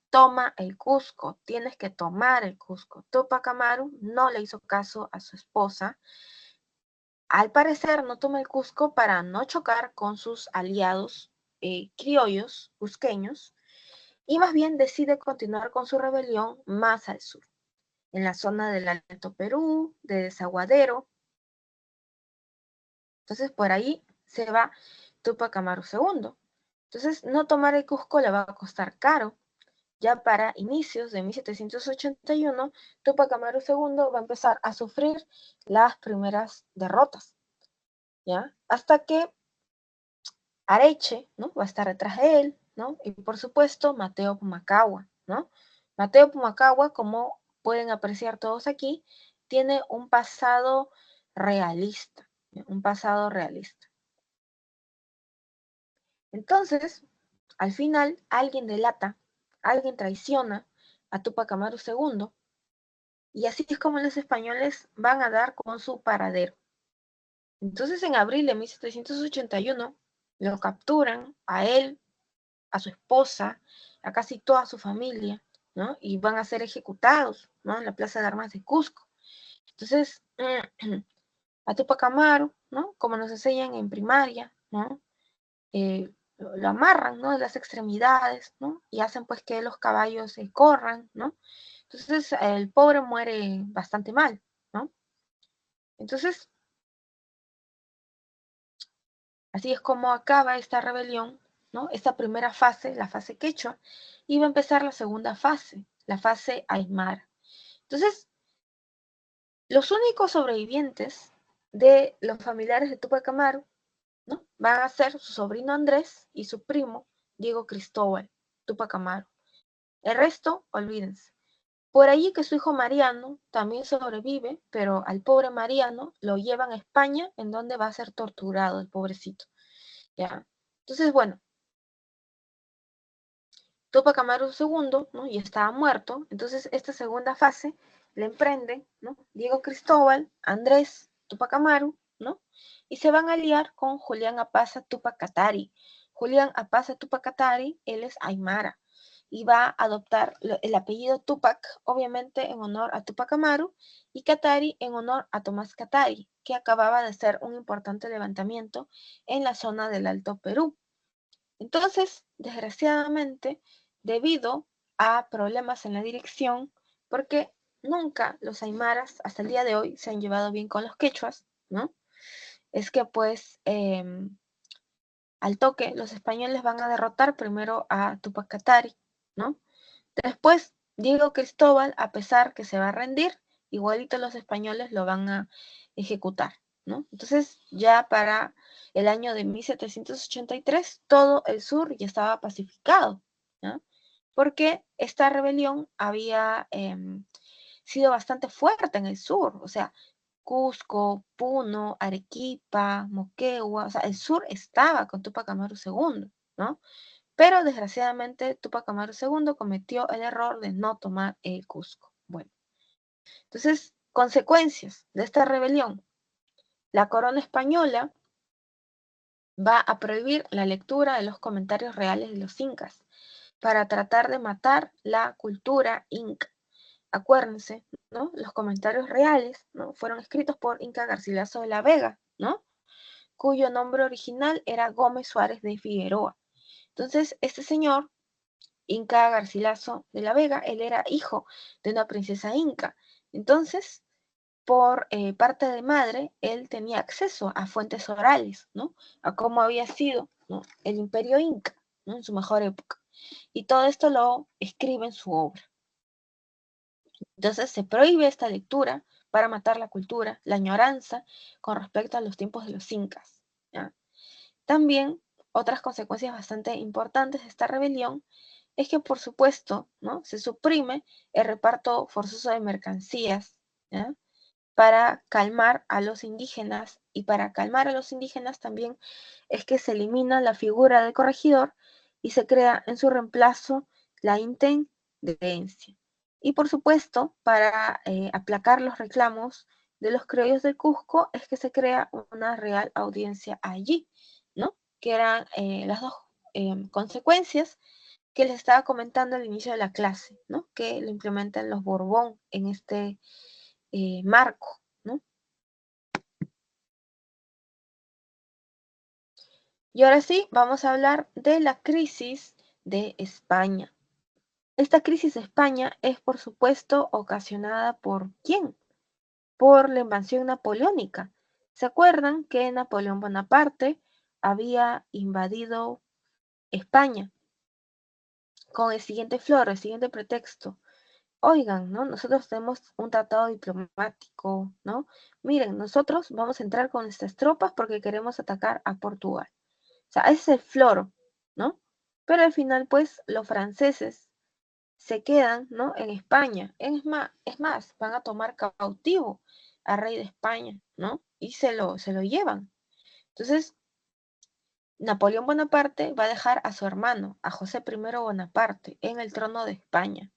toma el Cusco, tienes que tomar el Cusco. Túpac Amaru no le hizo caso a su esposa. Al parecer no toma el Cusco para no chocar con sus aliados criollos, cusqueños, y más bien decide continuar con su rebelión más al sur, en la zona del Alto Perú, de Desaguadero. Entonces por ahí se va Túpac Amaru II. Entonces no tomar el Cusco le va a costar caro. Ya para inicios de 1781, Túpac Amaru II va a empezar a sufrir las primeras derrotas, ¿ya? Hasta que Areche, ¿no? Va a estar detrás de él, ¿no? Y por supuesto, Mateo Pumacahua, ¿no? Mateo Pumacahua, como pueden apreciar todos aquí, tiene un pasado realista, ¿no? Un pasado realista. Entonces, al final, alguien delata, alguien traiciona a Túpac Amaru II, y así es como los españoles van a dar con su paradero. Entonces, en abril de 1781, lo capturan a él, a su esposa, a casi toda su familia, ¿no? Y van a ser ejecutados, ¿no? En la Plaza de Armas de Cusco. Entonces, a Túpac Amaru, ¿no? Como nos enseñan en primaria, ¿no? Lo amarran, ¿no? De las extremidades, ¿no? Y hacen pues que los caballos corran, ¿no? Entonces, el pobre muere bastante mal, ¿no? Entonces, así es como acaba esta rebelión, ¿no? Esta primera fase, la fase quechua, y va a empezar la segunda fase, la fase aymara. Entonces, los únicos sobrevivientes de los familiares de Túpac Amaru, ¿no? Van a ser su sobrino Andrés y su primo Diego Cristóbal Túpac Amaru. El resto, olvídense. Por allí que su hijo Mariano también sobrevive, pero al pobre Mariano lo llevan a España, en donde va a ser torturado el pobrecito, ¿ya? Entonces, bueno, Túpac Amaru II, ¿no? Y estaba muerto, entonces esta segunda fase la emprenden, ¿no? Diego Cristóbal, Andrés, Túpac Amaru, ¿no? Y se van a aliar con Julián Apaza Túpac Katari. Julián Apaza Túpac Katari, él es aymara, y va a adoptar el apellido Túpac, obviamente en honor a Túpac Amaru, y Katari en honor a Tomás Katari, que acababa de hacer un importante levantamiento en la zona del Alto Perú. Entonces, desgraciadamente, debido a problemas en la dirección, porque nunca los aymaras hasta el día de hoy se han llevado bien con los quechuas, ¿no? Es que pues al toque los españoles van a derrotar primero a Tupac Katari, ¿no? Después Diego Cristóbal, a pesar que se va a rendir, igualito los españoles lo van a ejecutar, ¿no? Entonces ya para el año de 1783 todo el sur ya estaba pacificado, ¿no? Porque esta rebelión había sido bastante fuerte en el sur, o sea, Cusco, Puno, Arequipa, Moquegua, o sea, el sur estaba con Túpac Amaru II, ¿no? Pero desgraciadamente Túpac Amaru II cometió el error de no tomar el Cusco. Bueno, entonces, consecuencias de esta rebelión. La corona española va a prohibir la lectura de los comentarios reales de los incas para tratar de matar la cultura inca. Acuérdense, ¿no? Los comentarios reales, ¿no? Fueron escritos por Inca Garcilaso de la Vega, ¿no? Cuyo nombre original era Gómez Suárez de Figueroa. Entonces, este señor Inca Garcilaso de la Vega, él era hijo de una princesa inca. Entonces, por parte de madre, él tenía acceso a fuentes orales, ¿no? A cómo había sido, ¿no? El imperio inca, ¿no? En su mejor época. Y todo esto lo escribe en su obra. Entonces se prohíbe esta lectura para matar la cultura, la añoranza con respecto a los tiempos de los incas, ¿ya? También otras consecuencias bastante importantes de esta rebelión es que, por supuesto, ¿no?, se suprime el reparto forzoso de mercancías, ¿ya?, para calmar a los indígenas, y para calmar a los indígenas también es que se elimina la figura del corregidor y se crea en su reemplazo la intendencia. Y por supuesto, para aplacar los reclamos de los criollos del Cusco es que se crea una real audiencia allí, ¿no?, que eran las dos consecuencias que les estaba comentando al inicio de la clase, ¿no?, que lo implementan los Borbón en este marco, ¿no? Y ahora sí, vamos a hablar de la crisis de España. Esta crisis de España es, por supuesto, ocasionada ¿por quién? Por la invasión napoleónica. ¿Se acuerdan que Napoleón Bonaparte había invadido España con el siguiente floro, el siguiente pretexto? Oigan, ¿no?, nosotros tenemos un tratado diplomático, ¿no? Miren, nosotros vamos a entrar con nuestras tropas porque queremos atacar a Portugal. O sea, ese es el floro, ¿no? Pero al final, pues, los franceses se quedan, ¿no?, en España. Es más, van a tomar cautivo al rey de España, ¿no? Y se lo llevan. Entonces, Napoleón Bonaparte va a dejar a su hermano, a José I Bonaparte, en el trono de España.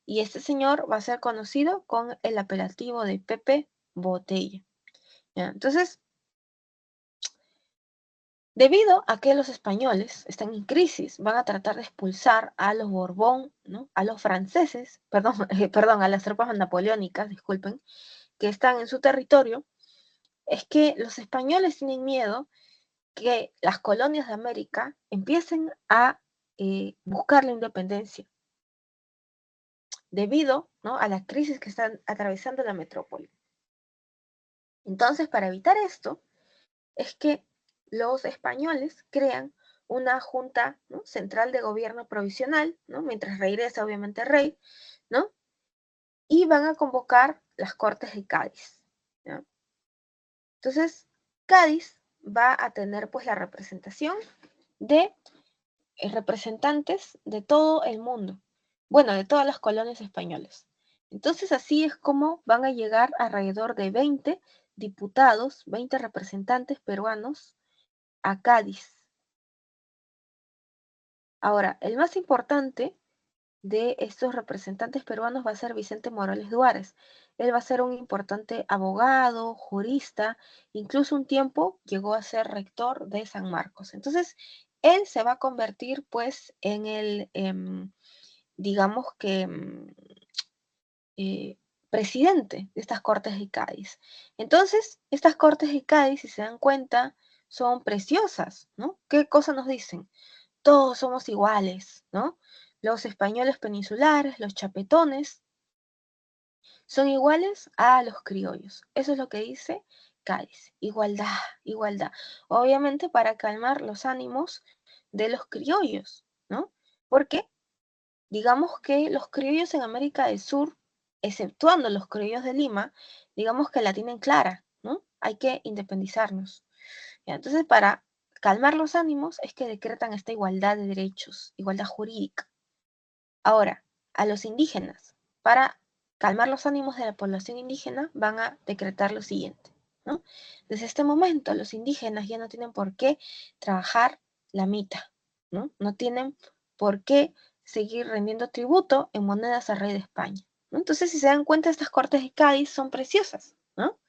Y este señor va a ser conocido con el apelativo de Pepe Botella, ¿ya? Entonces, debido a que los españoles están en crisis, van a tratar de expulsar a los Borbón, ¿no?, a los franceses, perdón, perdón, a las tropas napoleónicas, disculpen, que están en su territorio. Es que los españoles tienen miedo que las colonias de América empiecen a buscar la independencia debido, ¿no?, a la crisis que están atravesando la metrópoli. Entonces, para evitar esto, es que los españoles crean una junta, ¿no?, central de gobierno provisional, ¿no?, mientras regresa obviamente el rey, ¿no?, y van a convocar las Cortes de Cádiz, ¿ya? Entonces, Cádiz va a tener pues la representación de representantes de todo el mundo, bueno, de todas las colonias españolas. Entonces, así es como van a llegar alrededor de 20 diputados, 20 representantes peruanos a Cádiz. Ahora, el más importante de estos representantes peruanos va a ser Vicente Morales Duárez. Él va a ser un importante abogado, jurista, incluso un tiempo llegó a ser rector de San Marcos. Entonces, él se va a convertir pues en el, digamos que, eh, presidente de estas Cortes de Cádiz. Entonces, estas Cortes de Cádiz, si se dan cuenta, son preciosas, ¿no? ¿Qué cosa nos dicen? Todos somos iguales, ¿no? Los españoles peninsulares, los chapetones, son iguales a los criollos. Eso es lo que dice Cádiz. Igualdad, igualdad. Obviamente para calmar los ánimos de los criollos, ¿no? Porque digamos que los criollos en América del Sur, exceptuando los criollos de Lima, digamos que la tienen clara, ¿no? Hay que independizarnos. Ya, entonces, para calmar los ánimos es que decretan esta igualdad de derechos, igualdad jurídica. Ahora, a los indígenas, para calmar los ánimos de la población indígena, van a decretar lo siguiente, ¿no? Desde este momento, los indígenas ya no tienen por qué trabajar la mita, ¿no? No tienen por qué seguir rendiendo tributo en monedas al rey de España, ¿no? Entonces, si se dan cuenta, estas Cortes de Cádiz son preciosas, ¿no?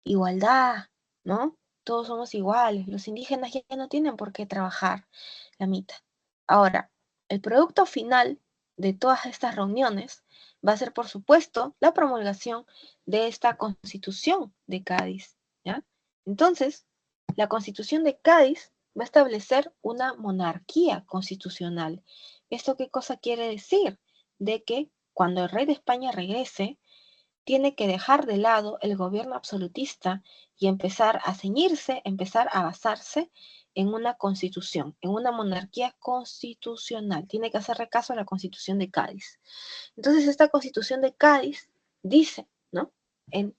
Igualdad, ¿no? Todos somos iguales, los indígenas ya no tienen por qué trabajar la mitad. Ahora, el producto final de todas estas reuniones va a ser, por supuesto, la promulgación de esta Constitución de Cádiz, ¿ya? Entonces, la Constitución de Cádiz va a establecer una monarquía constitucional. ¿Esto qué cosa quiere decir? De que cuando el rey de España regrese, tiene que dejar de lado el gobierno absolutista y empezar a ceñirse, empezar a basarse en una constitución, en una monarquía constitucional. Tiene que hacerle caso a la Constitución de Cádiz. Entonces, esta Constitución de Cádiz dice, ¿no? En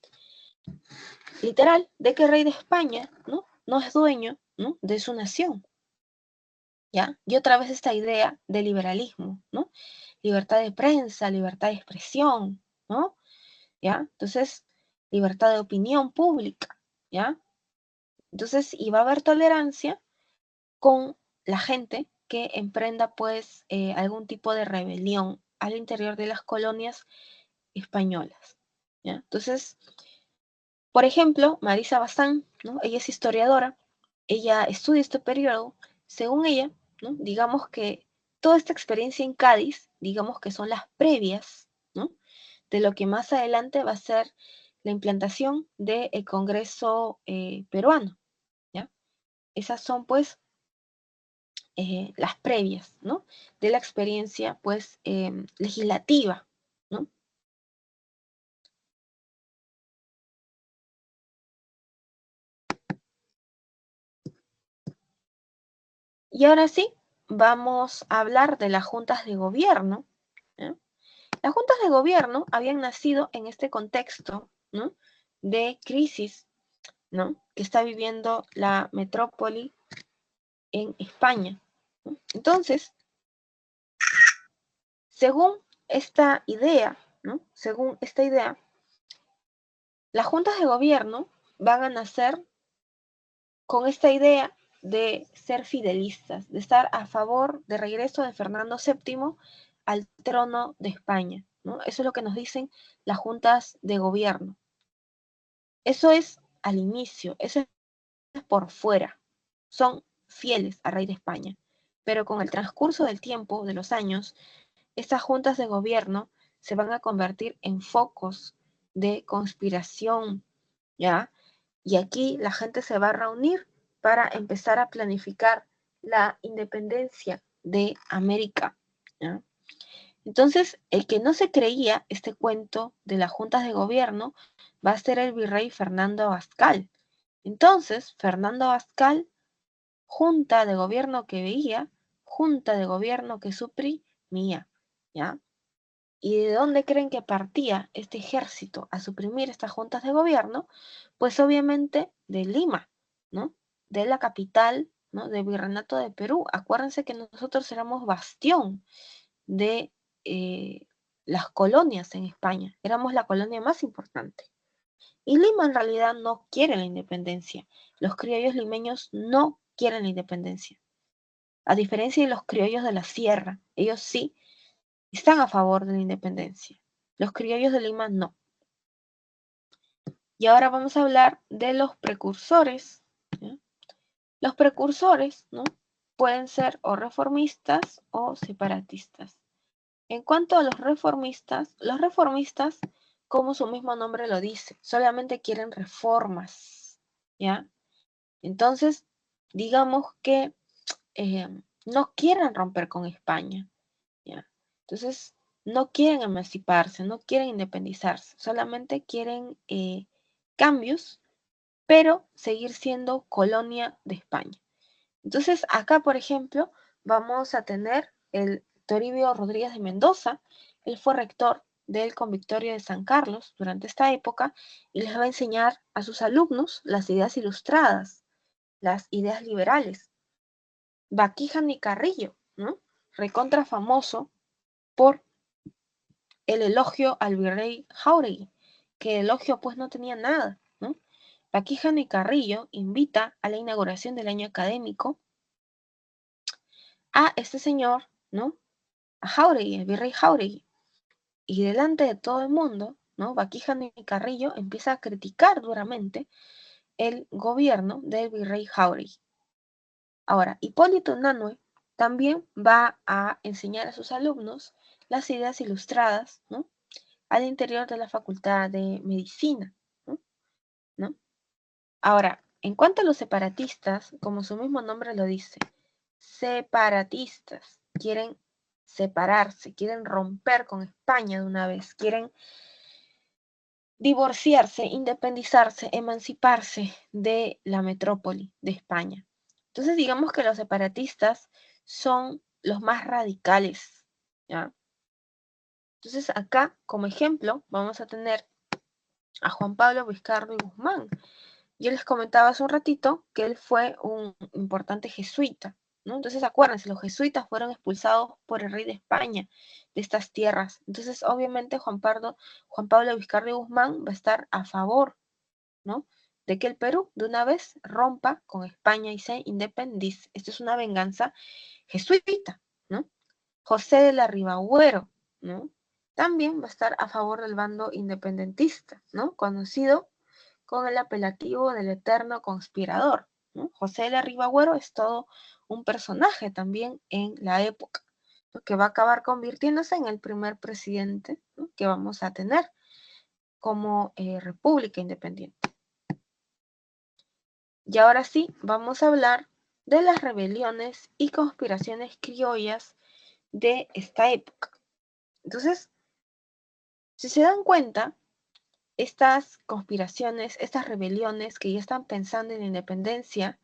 literal, de que el rey de España, ¿no? No es dueño, ¿no? De su nación, ¿ya? Y otra vez esta idea de liberalismo, ¿no? Libertad de prensa, libertad de expresión, ¿no? ¿Ya? Entonces, libertad de opinión pública, ¿ya? Entonces, y va a haber tolerancia con la gente que emprenda, pues, algún tipo de rebelión al interior de las colonias españolas, ¿ya? Entonces, por ejemplo, Marisa Bazán, ¿no? Ella es historiadora, ella estudia este periodo, según ella, ¿no? Digamos que toda esta experiencia en Cádiz, digamos que son las previas, ¿no? De lo que más adelante va a ser la implantación del Congreso peruano, ¿ya? Esas son, pues, las previas, ¿no? De la experiencia, pues, legislativa, ¿no? Y ahora sí, vamos a hablar de las juntas de gobierno, ¿ya? Las juntas de gobierno habían nacido en este contexto, ¿no? De crisis, ¿no? Que está viviendo la metrópoli en España, ¿no? Entonces, según esta idea, ¿no? Según esta idea, las juntas de gobierno van a nacer con esta idea de ser fidelistas, de estar a favor del regreso de Fernando VII al trono de España, ¿no? Eso es lo que nos dicen las juntas de gobierno. Eso es al inicio, eso es por fuera. Son fieles al rey de España. Pero con el transcurso del tiempo, de los años, estas juntas de gobierno se van a convertir en focos de conspiración, ¿ya? Y aquí la gente se va a reunir para empezar a planificar la independencia de América, ¿ya? Entonces, el que no se creía este cuento de las juntas de gobierno va a ser el virrey Fernando Abascal. Entonces, Fernando Abascal, junta de gobierno que veía, junta de gobierno que suprimía, ¿ya? ¿Y de dónde creen que partía este ejército a suprimir estas juntas de gobierno? Pues obviamente de Lima, ¿no? De la capital, ¿no? Del Virreinato de Perú. Acuérdense que nosotros éramos bastión de las colonias en España. Éramos la colonia más importante. Y Lima en realidad no quiere la independencia. Los criollos limeños no quieren la independencia. A diferencia de los criollos de la sierra, ellos sí están a favor de la independencia. Los criollos de Lima no. Y ahora vamos a hablar de los precursores, ¿ya? Los precursores, ¿no? Pueden ser o reformistas o separatistas. En cuanto a los reformistas, como su mismo nombre lo dice, solamente quieren reformas, ¿ya? Entonces, digamos que no quieren romper con España, ¿ya? Entonces, no quieren emanciparse, no quieren independizarse, solamente quieren cambios, pero seguir siendo colonia de España. Entonces, acá, por ejemplo, vamos a tener el Toribio Rodríguez de Mendoza. Él fue rector del Convictorio de San Carlos durante esta época y les va a enseñar a sus alumnos las ideas ilustradas, las ideas liberales. Baquijano y Carrillo, ¿no? Recontra famoso por el elogio al virrey Jáuregui, que el elogio pues no tenía nada, ¿no? Baquijano y Carrillo invita a la inauguración del año académico a este señor, ¿no? A Jáuregui, el virrey Jáuregui. Y delante de todo el mundo, ¿no? Baquijano y Carrillo empieza a criticar duramente el gobierno del virrey Jáuregui. Ahora, Hipólito Unanue también va a enseñar a sus alumnos las ideas ilustradas, ¿no? Al interior de la Facultad de Medicina, ¿no? ¿no? Ahora, en cuanto a los separatistas, como su mismo nombre lo dice, separatistas quieren separarse, quieren romper con España de una vez, quieren divorciarse, independizarse, emanciparse de la metrópoli de España. Entonces, digamos que los separatistas son los más radicales, ¿ya? Entonces, acá, como ejemplo, vamos a tener a Juan Pablo Vizcarra y Guzmán. Yo les comentaba hace un ratito que él fue un importante jesuita, ¿no? Entonces, acuérdense, los jesuitas fueron expulsados por el rey de España de estas tierras. Entonces, obviamente, Juan Pablo Vizcarra y Guzmán va a estar a favor, ¿no? De que el Perú de una vez rompa con España y se independice. Esto es una venganza jesuita, ¿no? José de la Ribagüero, ¿no? También va a estar a favor del bando independentista, ¿no? Conocido con el apelativo del eterno conspirador, ¿no? José de la Ribagüero es todo un personaje también en la época, ¿no? Que va a acabar convirtiéndose en el primer presidente, ¿no? Que vamos a tener como república independiente. Y ahora sí, vamos a hablar de las rebeliones y conspiraciones criollas de esta época. Entonces, si se dan cuenta, estas conspiraciones, estas rebeliones que ya están pensando en la independencia,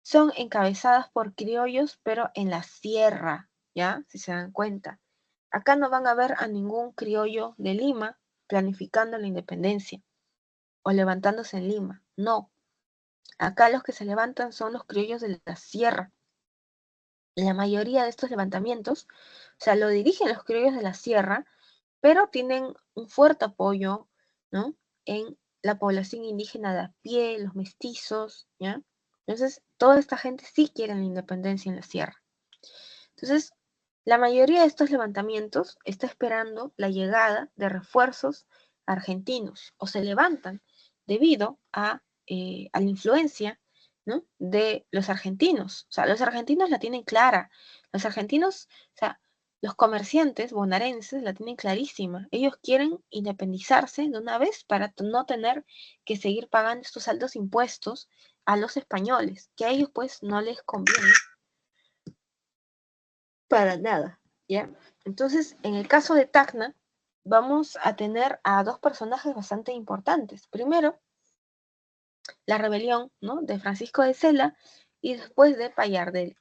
son encabezadas por criollos, pero en la sierra, ¿ya? Si se dan cuenta. Acá no van a ver a ningún criollo de Lima planificando la independencia o levantándose en Lima. No. Acá los que se levantan son los criollos de la sierra. La mayoría de estos levantamientos, o sea, lo dirigen los criollos de la sierra, pero tienen un fuerte apoyo, ¿no? En la población indígena de a pie, los mestizos, ¿ya? Entonces, toda esta gente sí quiere la independencia en la sierra. Entonces, la mayoría de estos levantamientos está esperando la llegada de refuerzos argentinos o se levantan debido a la influencia, ¿no? De los argentinos. O sea, los argentinos la tienen clara. Los argentinos, o sea, los comerciantes bonaerenses la tienen clarísima. Ellos quieren independizarse de una vez para no tener que seguir pagando estos altos impuestos a los españoles, que a ellos pues no les conviene para nada, ¿ya? Entonces, en el caso de Tacna, vamos a tener a dos personajes bastante importantes. Primero, la rebelión, ¿no? De Francisco de Sela y después de Pallardel.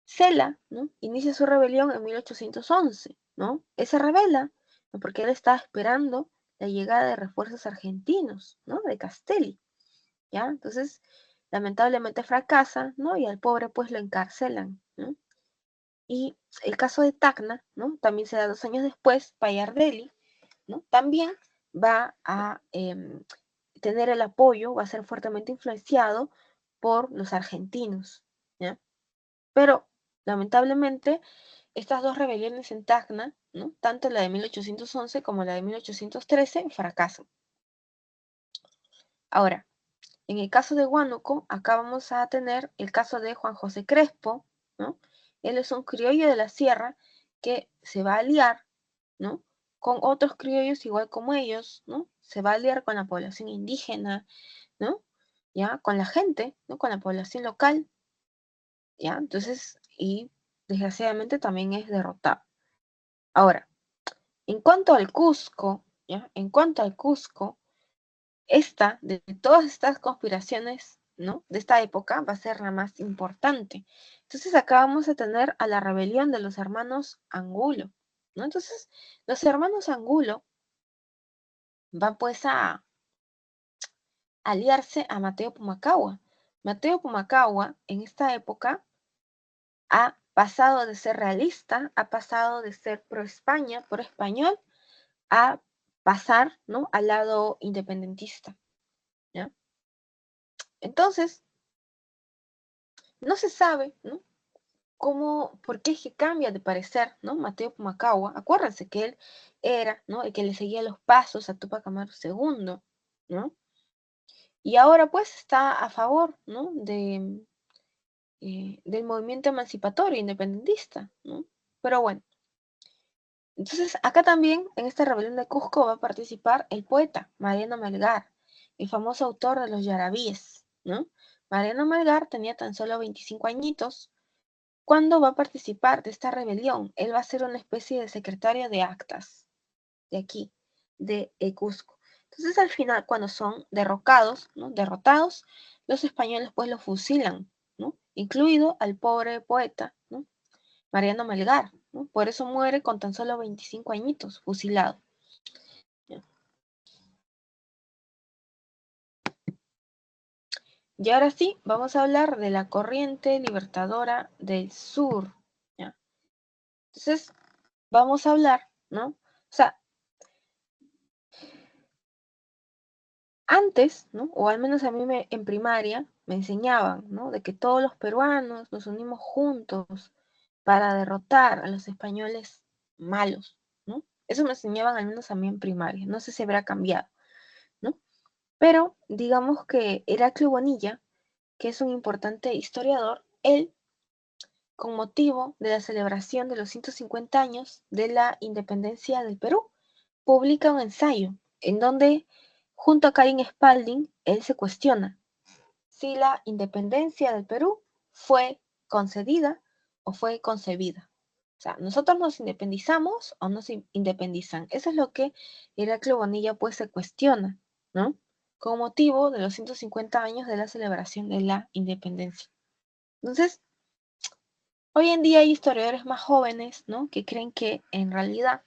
Sela, ¿no? Inicia su rebelión en 1811, ¿no? Él se rebela, ¿no? Porque él estaba esperando la llegada de refuerzos argentinos, ¿no? De Castelli, ¿ya? Entonces, lamentablemente fracasa, ¿no? Y al pobre pues lo encarcelan, ¿no? Y el caso de Tacna, ¿no? También se da 2 años después, Pallardelli, ¿no? También va a tener el apoyo, va a ser fuertemente influenciado por los argentinos, ¿ya? Pero, lamentablemente, estas dos rebeliones en Tacna, ¿no? Tanto la de 1811 como la de 1813, fracasan. Ahora, en el caso de Huánuco, acá vamos a tener el caso de Juan José Crespo, ¿no? Él es un criollo de la sierra que se va a aliar, ¿no? Con otros criollos igual como ellos, ¿no? Se va a aliar con la población indígena, ¿no? ¿Ya? Con la gente, ¿no? Con la población local, ¿ya? Entonces, y desgraciadamente también es derrotado. Ahora, en cuanto al Cusco, ¿ya? En cuanto al Cusco, de todas estas conspiraciones, ¿no? De esta época va a ser la más importante. Entonces acá vamos a tener a la rebelión de los hermanos Angulo, ¿no? Entonces, los hermanos Angulo van pues a aliarse a Mateo Pumacahua. Mateo Pumacahua en esta época ha pasado de ser realista, ha pasado de ser pro España, pro español, a pasar, ¿no? Al lado independentista, ¿ya? Entonces, no se sabe, ¿no? ¿Por qué es que cambia de parecer, ¿no? Mateo Pumacahua, acuérdense que él era, ¿no? El que le seguía los pasos a Tupac Amaru II, ¿no? Y ahora pues está a favor, ¿no? Del movimiento emancipatorio independentista, ¿no? Pero bueno, entonces acá también en esta rebelión de Cusco va a participar el poeta Mariano Melgar, el famoso autor de los Yarabíes, ¿no? Mariano Melgar tenía tan solo 25 añitos cuando va a participar de esta rebelión. Él va a ser una especie de secretario de actas de aquí, de Cusco. Entonces al final, cuando son derrotados, los españoles pues los fusilan, ¿no? Incluido al pobre poeta, ¿no? Mariano Melgar, ¿no? Por eso muere con tan solo 25 añitos, fusilado. ¿Ya? Y ahora sí, vamos a hablar de la corriente libertadora del sur. ¿Ya? Entonces, vamos a hablar, ¿no? O sea, antes, ¿no? O al menos a mí en primaria me enseñaban, ¿no? De que todos los peruanos nos unimos juntos para derrotar a los españoles malos, ¿no? Eso me enseñaban al menos a mí en primaria. No sé si habrá cambiado, ¿no? Pero digamos que Heraclio Bonilla, que es un importante historiador, él, con motivo de la celebración de los 150 años de la independencia del Perú, publica un ensayo en donde, junto a Karin Spalding, él se cuestiona si la independencia del Perú fue concedida o fue concebida. O sea, nosotros nos independizamos o nos independizan. Eso es lo que Heraclio Bonilla pues se cuestiona, ¿no? Con motivo de los 150 años de la celebración de la independencia. Entonces, hoy en día hay historiadores más jóvenes, ¿no? Que creen que en realidad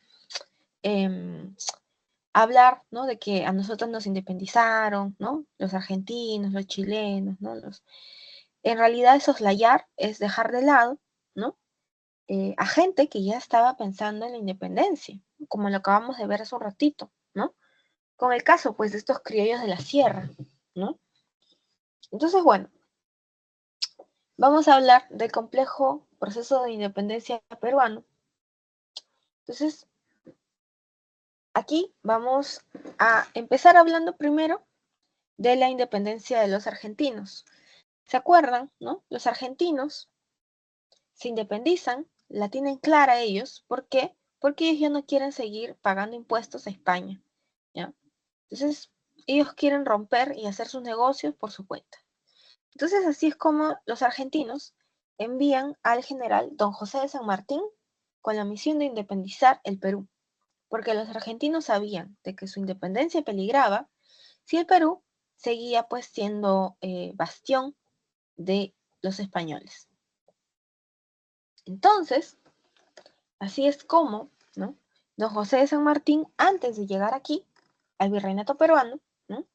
hablar, ¿no? De que a nosotros nos independizaron, ¿no? Los argentinos, los chilenos, ¿no? En realidad, soslayar es dejar de lado, ¿no? A gente que ya estaba pensando en la independencia, como lo acabamos de ver hace un ratito, ¿no? Con el caso, pues, de estos criollos de la sierra, ¿no? Entonces, bueno, vamos a hablar del complejo proceso de independencia peruano. Entonces, aquí vamos a empezar hablando primero de la independencia de los argentinos. ¿Se acuerdan, no? Los argentinos se independizan, la tienen clara ellos. ¿Por qué? Porque ellos ya no quieren seguir pagando impuestos a España, ¿ya? Entonces, ellos quieren romper y hacer sus negocios por su cuenta. Entonces, así es como los argentinos envían al general don José de San Martín con la misión de independizar el Perú, porque los argentinos sabían de que su independencia peligraba si el Perú seguía pues siendo bastión de los españoles. Entonces, así es como, ¿no? Don José de San Martín, antes de llegar aquí, al virreinato peruano, ¿no?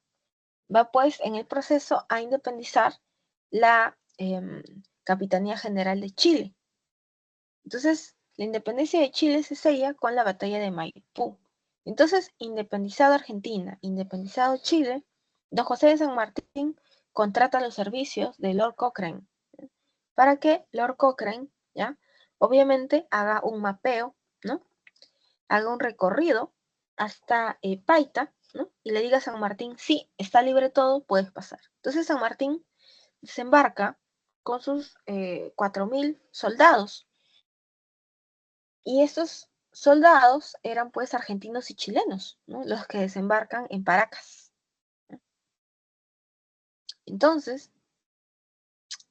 Va pues en el proceso a independizar la Capitanía General de Chile. Entonces, la independencia de Chile se sella con la batalla de Maipú. Entonces, independizado Argentina, independizado Chile, don José de San Martín contrata los servicios de Lord Cochrane, ¿ya? Para que Lord Cochrane, ¿ya? Obviamente haga un mapeo, ¿no? Haga un recorrido hasta Paita, ¿no? Y le diga a San Martín, sí, está libre todo, puedes pasar. Entonces San Martín desembarca con sus 4.000 soldados. Y estos soldados eran pues argentinos y chilenos, ¿no? Los que desembarcan en Paracas, ¿no? Entonces,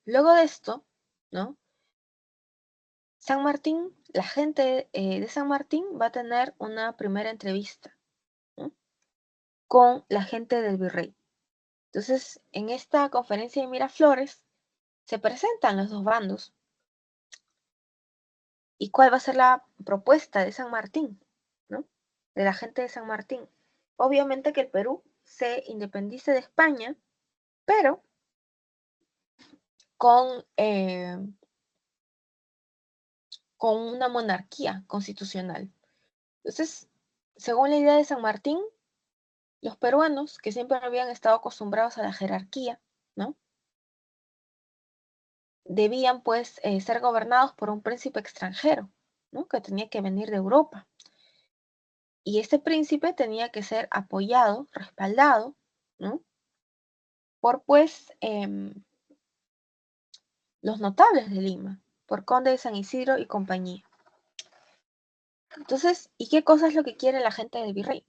luego de esto, ¿no? San Martín, la gente de San Martín va a tener una primera entrevista, ¿no? Con la gente del virrey. Entonces, en esta conferencia de Miraflores se presentan los dos bandos. ¿Y cuál va a ser la propuesta de San Martín, ¿no? De la gente de San Martín? Obviamente que el Perú se independice de España, pero con, con una monarquía constitucional. Entonces, según la idea de San Martín, los peruanos, que siempre habían estado acostumbrados a la jerarquía, ¿no? Debían pues ser gobernados por un príncipe extranjero, ¿no? Que tenía que venir de Europa. Y este príncipe tenía que ser apoyado, respaldado, ¿no? Por pues los notables de Lima, por Conde de San Isidro y compañía. Entonces, ¿y qué cosa es lo que quiere la gente del virrey?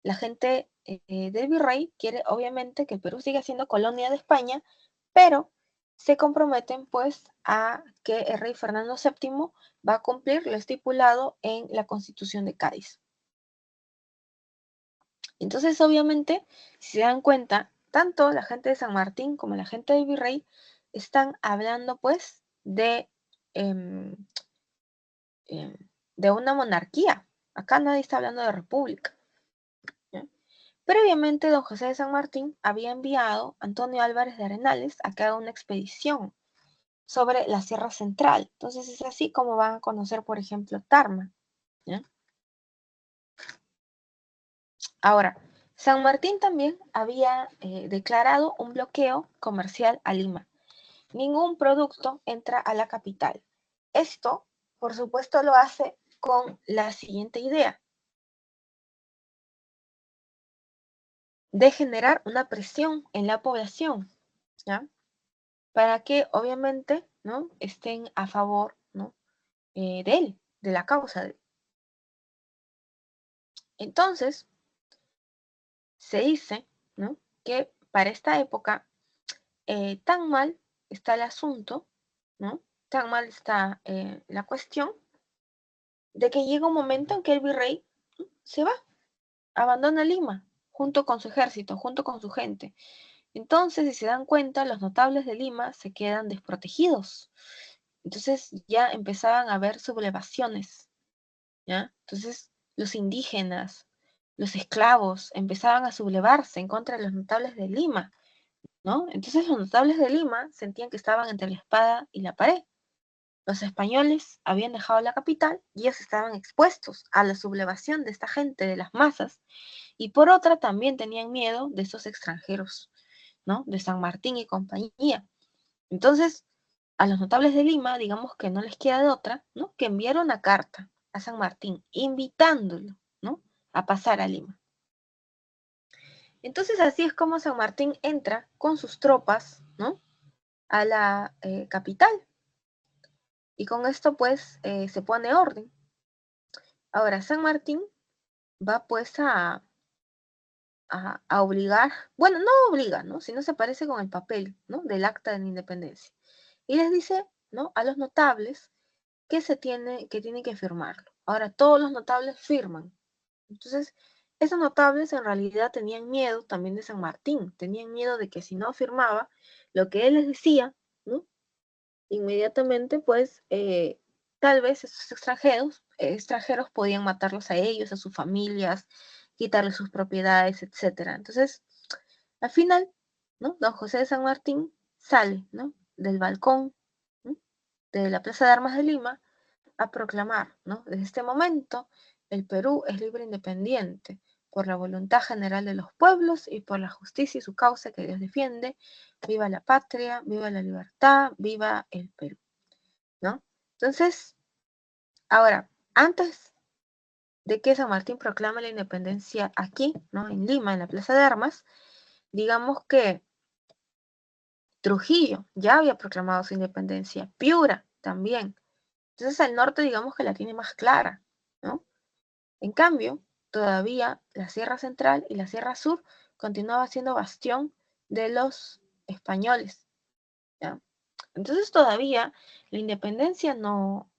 La gente del virrey quiere obviamente que el Perú siga siendo colonia de España, pero se comprometen pues a que el rey Fernando VII va a cumplir lo estipulado en la Constitución de Cádiz. Entonces, obviamente, si se dan cuenta, tanto la gente de San Martín como la gente del Virrey están hablando, pues, em, em, de una monarquía. Acá nadie está hablando de república, ¿ya? Previamente, don José de San Martín había enviado a Antonio Álvarez de Arenales a que haga una expedición sobre la Sierra Central. Entonces, es así como van a conocer, por ejemplo, Tarma, ¿ya? Ahora, San Martín también había declarado un bloqueo comercial a Lima. Ningún producto entra a la capital. Esto, por supuesto, lo hace con la siguiente idea, de generar una presión en la población, ¿ya? Para que obviamente, ¿no?, estén a favor, ¿no?, de él, de la causa de él. Entonces, se dice, ¿no?, que para esta época tan mal está el asunto, ¿no?, tan mal está la cuestión, de que llega un momento en que el virrey, ¿no?, se va, abandona Lima, junto con su ejército, junto con su gente. Entonces, si se dan cuenta, los notables de Lima se quedan desprotegidos. Entonces ya empezaban a haber sublevaciones, ¿ya? Entonces los indígenas, los esclavos empezaban a sublevarse en contra de los notables de Lima, ¿no? Entonces los notables de Lima sentían que estaban entre la espada y la pared. Los españoles habían dejado la capital y ellos estaban expuestos a la sublevación de esta gente, de las masas, y por otra también tenían miedo de esos extranjeros, ¿no?, de San Martín y compañía. Entonces, a los notables de Lima, digamos que no les queda de otra, ¿no?, que enviar una carta a San Martín invitándolo, ¿no?, a pasar a Lima. Entonces, así es como San Martín entra con sus tropas, ¿no?, a la capital, y con esto pues se pone orden. Ahora, San Martín va pues a obligar, bueno, no obliga, ¿no?, sino se aparece con el papel, ¿no?, del acta de la independencia, y les dice, ¿no?, a los notables que tienen que firmarlo. Ahora, todos los notables firman. Entonces, esos notables en realidad tenían miedo también de San Martín, tenían miedo de que si no firmaba lo que él les decía, ¿no?, inmediatamente, pues, tal vez esos extranjeros podían matarlos a ellos, a sus familias, quitarles sus propiedades, etcétera. Entonces, al final, ¿no?, don José de San Martín sale, ¿no?, del balcón, ¿no?, de la Plaza de Armas de Lima, a proclamar, ¿no?, desde este momento el Perú es libre e independiente por la voluntad general de los pueblos y por la justicia y su causa que Dios defiende. Viva la patria, viva la libertad, viva el Perú, ¿no? Entonces, ahora, antes de que San Martín proclame la independencia aquí, ¿no?, en Lima, en la Plaza de Armas, digamos que Trujillo ya había proclamado su independencia, Piura también. Entonces, al norte, digamos que la tiene más clara, ¿no? En cambio, todavía la Sierra Central y la Sierra Sur continuaba siendo bastión de los españoles, ¿ya? Entonces, todavía la independencia no,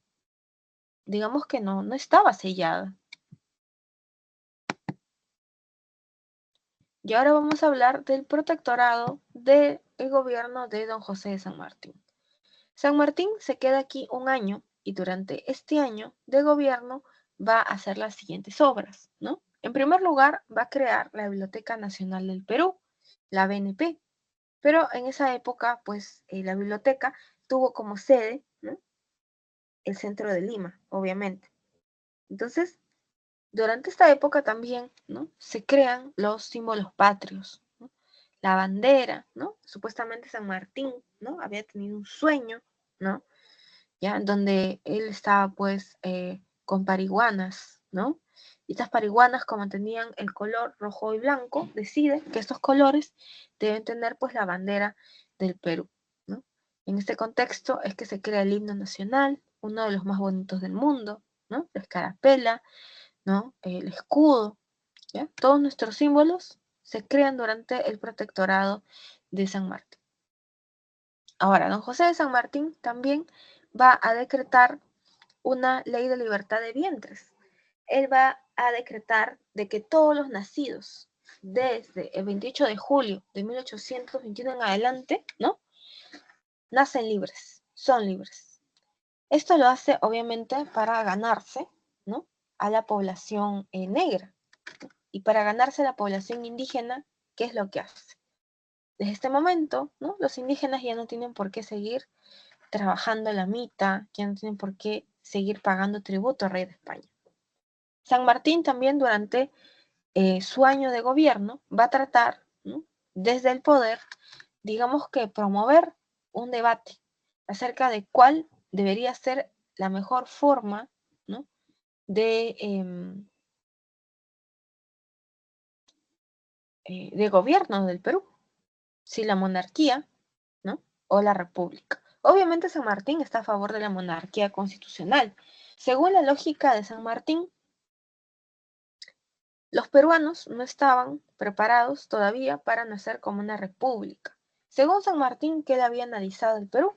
digamos que no estaba sellada. Y ahora vamos a hablar del protectorado del gobierno de don José de San Martín. San Martín se queda aquí un año y durante este año de gobierno va a hacer las siguientes obras, ¿no? En primer lugar, va a crear la Biblioteca Nacional del Perú, la BNP, pero en esa época, pues, la biblioteca tuvo como sede, ¿no?, el centro de Lima, obviamente. Entonces, durante esta época también, ¿no?, se crean los símbolos patrios, ¿no? La bandera, ¿no? Supuestamente San Martín, ¿no?, había tenido un sueño, ¿no?, ya en donde él estaba pues con pariguanas, ¿no? Y estas pariguanas, como tenían el color rojo y blanco, decide que estos colores deben tener pues la bandera del Perú, ¿no? En este contexto es que se crea el himno nacional, uno de los más bonitos del mundo, ¿no? La escarapela, ¿no?, el escudo, ¿ya? Todos nuestros símbolos se crean durante el protectorado de San Martín. Ahora, don José de San Martín también va a decretar una ley de libertad de vientres. Él va a decretar de que todos los nacidos desde el 28 de julio de 1821 en adelante, ¿no? Nacen libres, son libres. Esto lo hace obviamente para ganarse, ¿no? A la población negra. Y para ganarse a la población indígena, ¿qué es lo que hace? Desde este momento, ¿no? Los indígenas ya no tienen por qué seguir trabajando la mita, ya no tienen por qué seguir pagando tributo al rey de España. San Martín también durante su año de gobierno va a tratar, ¿no? Desde el poder, digamos que promover un debate acerca de cuál debería ser la mejor forma, ¿no? de gobierno del Perú, si la monarquía, ¿no? O la república. Obviamente San Martín está a favor de la monarquía constitucional. Según la lógica de San Martín, los peruanos no estaban preparados todavía para nacer como una república. Según San Martín, que él había analizado el Perú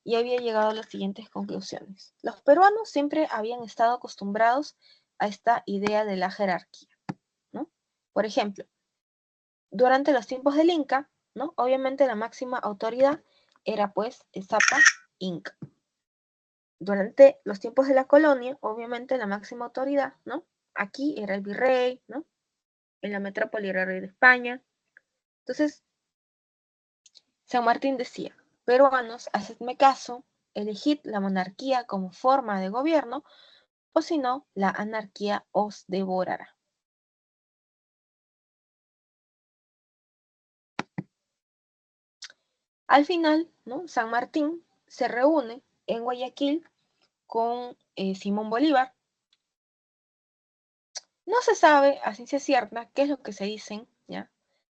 y había llegado a las siguientes conclusiones. Los peruanos siempre habían estado acostumbrados a esta idea de la jerarquía, ¿no? Por ejemplo, durante los tiempos del Inca, ¿no? Obviamente la máxima autoridad era pues el Zapa Inca. Durante los tiempos de la colonia, obviamente la máxima autoridad, ¿no? Aquí era el virrey, ¿no? En la metrópoli era el rey de España. Entonces, San Martín decía, peruanos, hacedme caso, elegid la monarquía como forma de gobierno, o si no, la anarquía os devorará. Al final, ¿no? San Martín se reúne en Guayaquil con Simón Bolívar. No se sabe a ciencia cierta qué es lo que se dicen, ¿ya?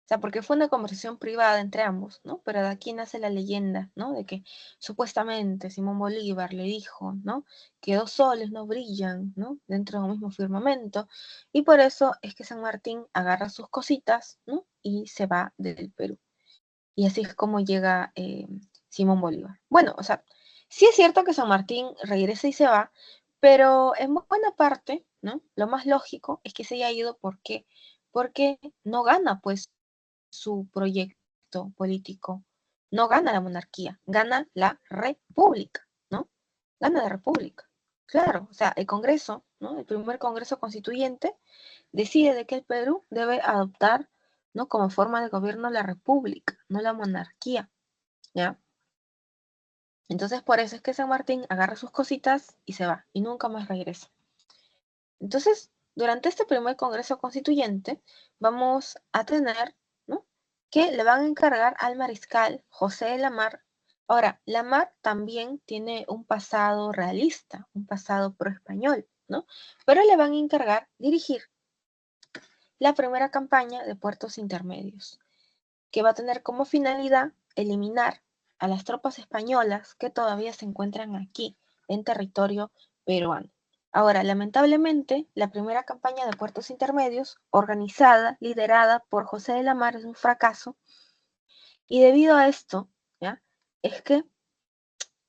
O sea, porque fue una conversación privada entre ambos, ¿no? Pero de aquí nace la leyenda, ¿no? De que supuestamente Simón Bolívar le dijo, ¿no? Que dos soles no brillan, ¿no? Dentro de un mismo firmamento. Y por eso es que San Martín agarra sus cositas, ¿no? Y se va del Perú. Y así es como llega Simón Bolívar. Bueno, o sea, sí es cierto que San Martín regresa y se va, pero en buena parte, ¿no? Lo más lógico es que se haya ido porque no gana, pues, su proyecto político. No gana la monarquía, gana la república, ¿no? Gana la república. Claro, o sea, el Congreso, ¿no? El primer Congreso Constituyente decide de que el Perú debe adoptar, ¿no? Como forma de gobierno la república, no la monarquía, ¿ya? Entonces por eso es que San Martín agarra sus cositas y se va, y nunca más regresa. Entonces, durante este primer Congreso Constituyente, vamos a tener, ¿no? Que le van a encargar al mariscal José de la Mar. Ahora, la Mar también tiene un pasado realista, un pasado pro-español, ¿no? Pero le van a encargar dirigir la primera campaña de puertos intermedios, que va a tener como finalidad eliminar a las tropas españolas que todavía se encuentran aquí en territorio peruano. Ahora, lamentablemente, la primera campaña de puertos intermedios, organizada, liderada por José de la Mar, es un fracaso, y debido a esto, ¿ya? Es que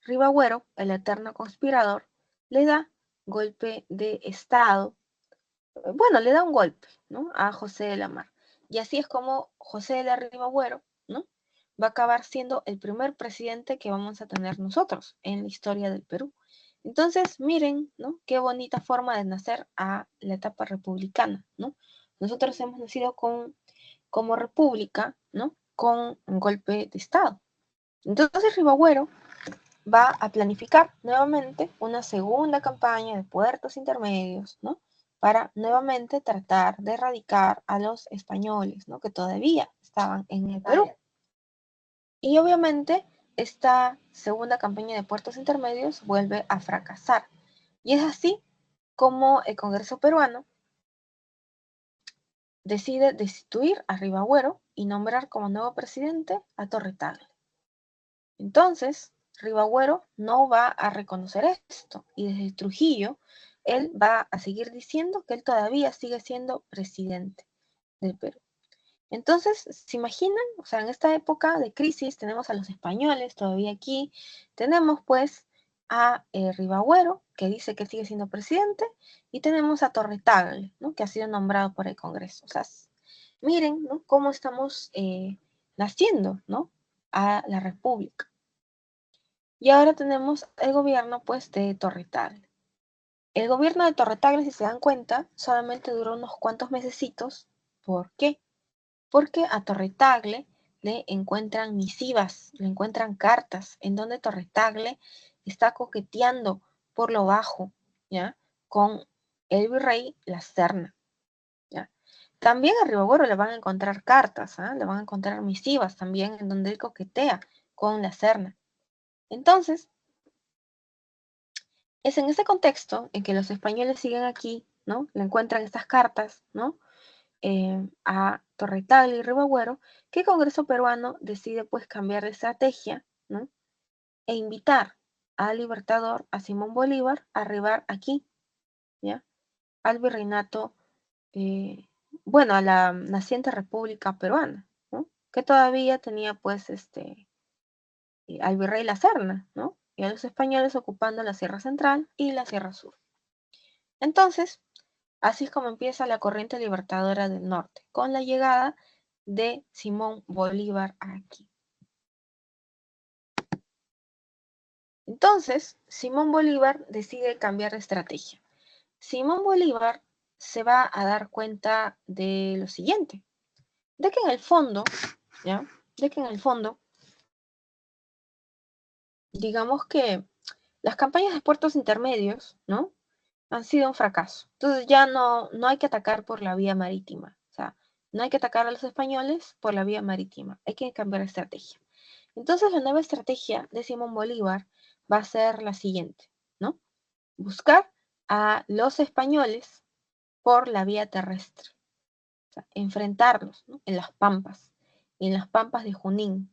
Ribagüero, el eterno conspirador, le da golpe de Estado, bueno, le da un golpe, ¿no? A José de la Mar. Y así es como José de la Ribagüero, ¿no? Va a acabar siendo el primer presidente que vamos a tener nosotros en la historia del Perú. Entonces, miren, ¿no? Qué bonita forma de nacer a la etapa republicana, ¿no? Nosotros hemos nacido como república, ¿no? Con un golpe de Estado. Entonces, Ribagüero va a planificar nuevamente una segunda campaña de puertos intermedios, ¿no? Para nuevamente tratar de erradicar a los españoles, ¿no? Que todavía estaban en el Perú. Y obviamente esta segunda campaña de puertos intermedios vuelve a fracasar. Y es así como el Congreso peruano decide destituir a Ribagüero y nombrar como nuevo presidente a Torre Tagle. Entonces, Ribagüero no va a reconocer esto y desde Trujillo él va a seguir diciendo que él todavía sigue siendo presidente del Perú. Entonces, ¿se imaginan? O sea, en esta época de crisis tenemos a los españoles todavía aquí, tenemos pues a Ribagüero que dice que sigue siendo presidente, y tenemos a Torre Tagle, ¿no? Que ha sido nombrado por el Congreso. O sea, miren, ¿no? Cómo estamos naciendo, ¿no? A la República. Y ahora tenemos el gobierno, pues, de Torre Tagle. El gobierno de Torre Tagle, si se dan cuenta, solamente duró unos cuantos mesecitos. ¿Por qué? Porque a Torre Tagle le encuentran misivas, le encuentran cartas en donde Torre Tagle está coqueteando por lo bajo, ¿ya? Con el virrey La Serna, ¿ya? También a Ribagüero le van a encontrar cartas, ¿ah? Le van a encontrar misivas también en donde él coquetea con La Serna. Entonces, es en este contexto en que los españoles siguen aquí, ¿no? Le encuentran estas cartas, ¿no? A Torre Tagle y Ribagüero, que el Congreso peruano decide pues cambiar de estrategia, ¿no? E invitar al Libertador, a Simón Bolívar, a arribar aquí, ¿ya? Al virreinato, bueno, a la naciente República Peruana, ¿no? Que todavía tenía pues al virrey La Serna, ¿no? Y a los españoles ocupando la Sierra Central y la Sierra Sur. Entonces, así es como empieza la corriente libertadora del norte, con la llegada de Simón Bolívar aquí. Entonces, Simón Bolívar decide cambiar de estrategia. Simón Bolívar se va a dar cuenta de lo siguiente, de que en el fondo, ¿ya? De que en el fondo, digamos que las campañas de puertos intermedios, ¿no? Han sido un fracaso. Entonces ya no hay que atacar por la vía marítima. O sea, no hay que atacar a los españoles por la vía marítima. Hay que cambiar de estrategia. Entonces la nueva estrategia de Simón Bolívar va a ser la siguiente, ¿no? Buscar a los españoles por la vía terrestre. O sea, enfrentarlos, ¿no? En las pampas de Junín.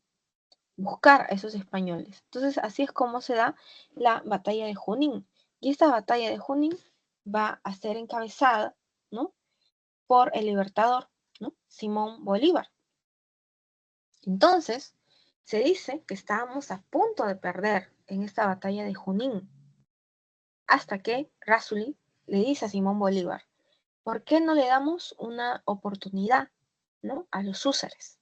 Buscar a esos españoles. Entonces así es como se da la batalla de Junín. Y esta batalla de Junín va a ser encabezada, ¿no? Por el libertador, ¿no? Simón Bolívar. Entonces, se dice que estábamos a punto de perder en esta batalla de Junín, hasta que Rásuli le dice a Simón Bolívar, ¿por qué no le damos una oportunidad, ¿no? A los húsares?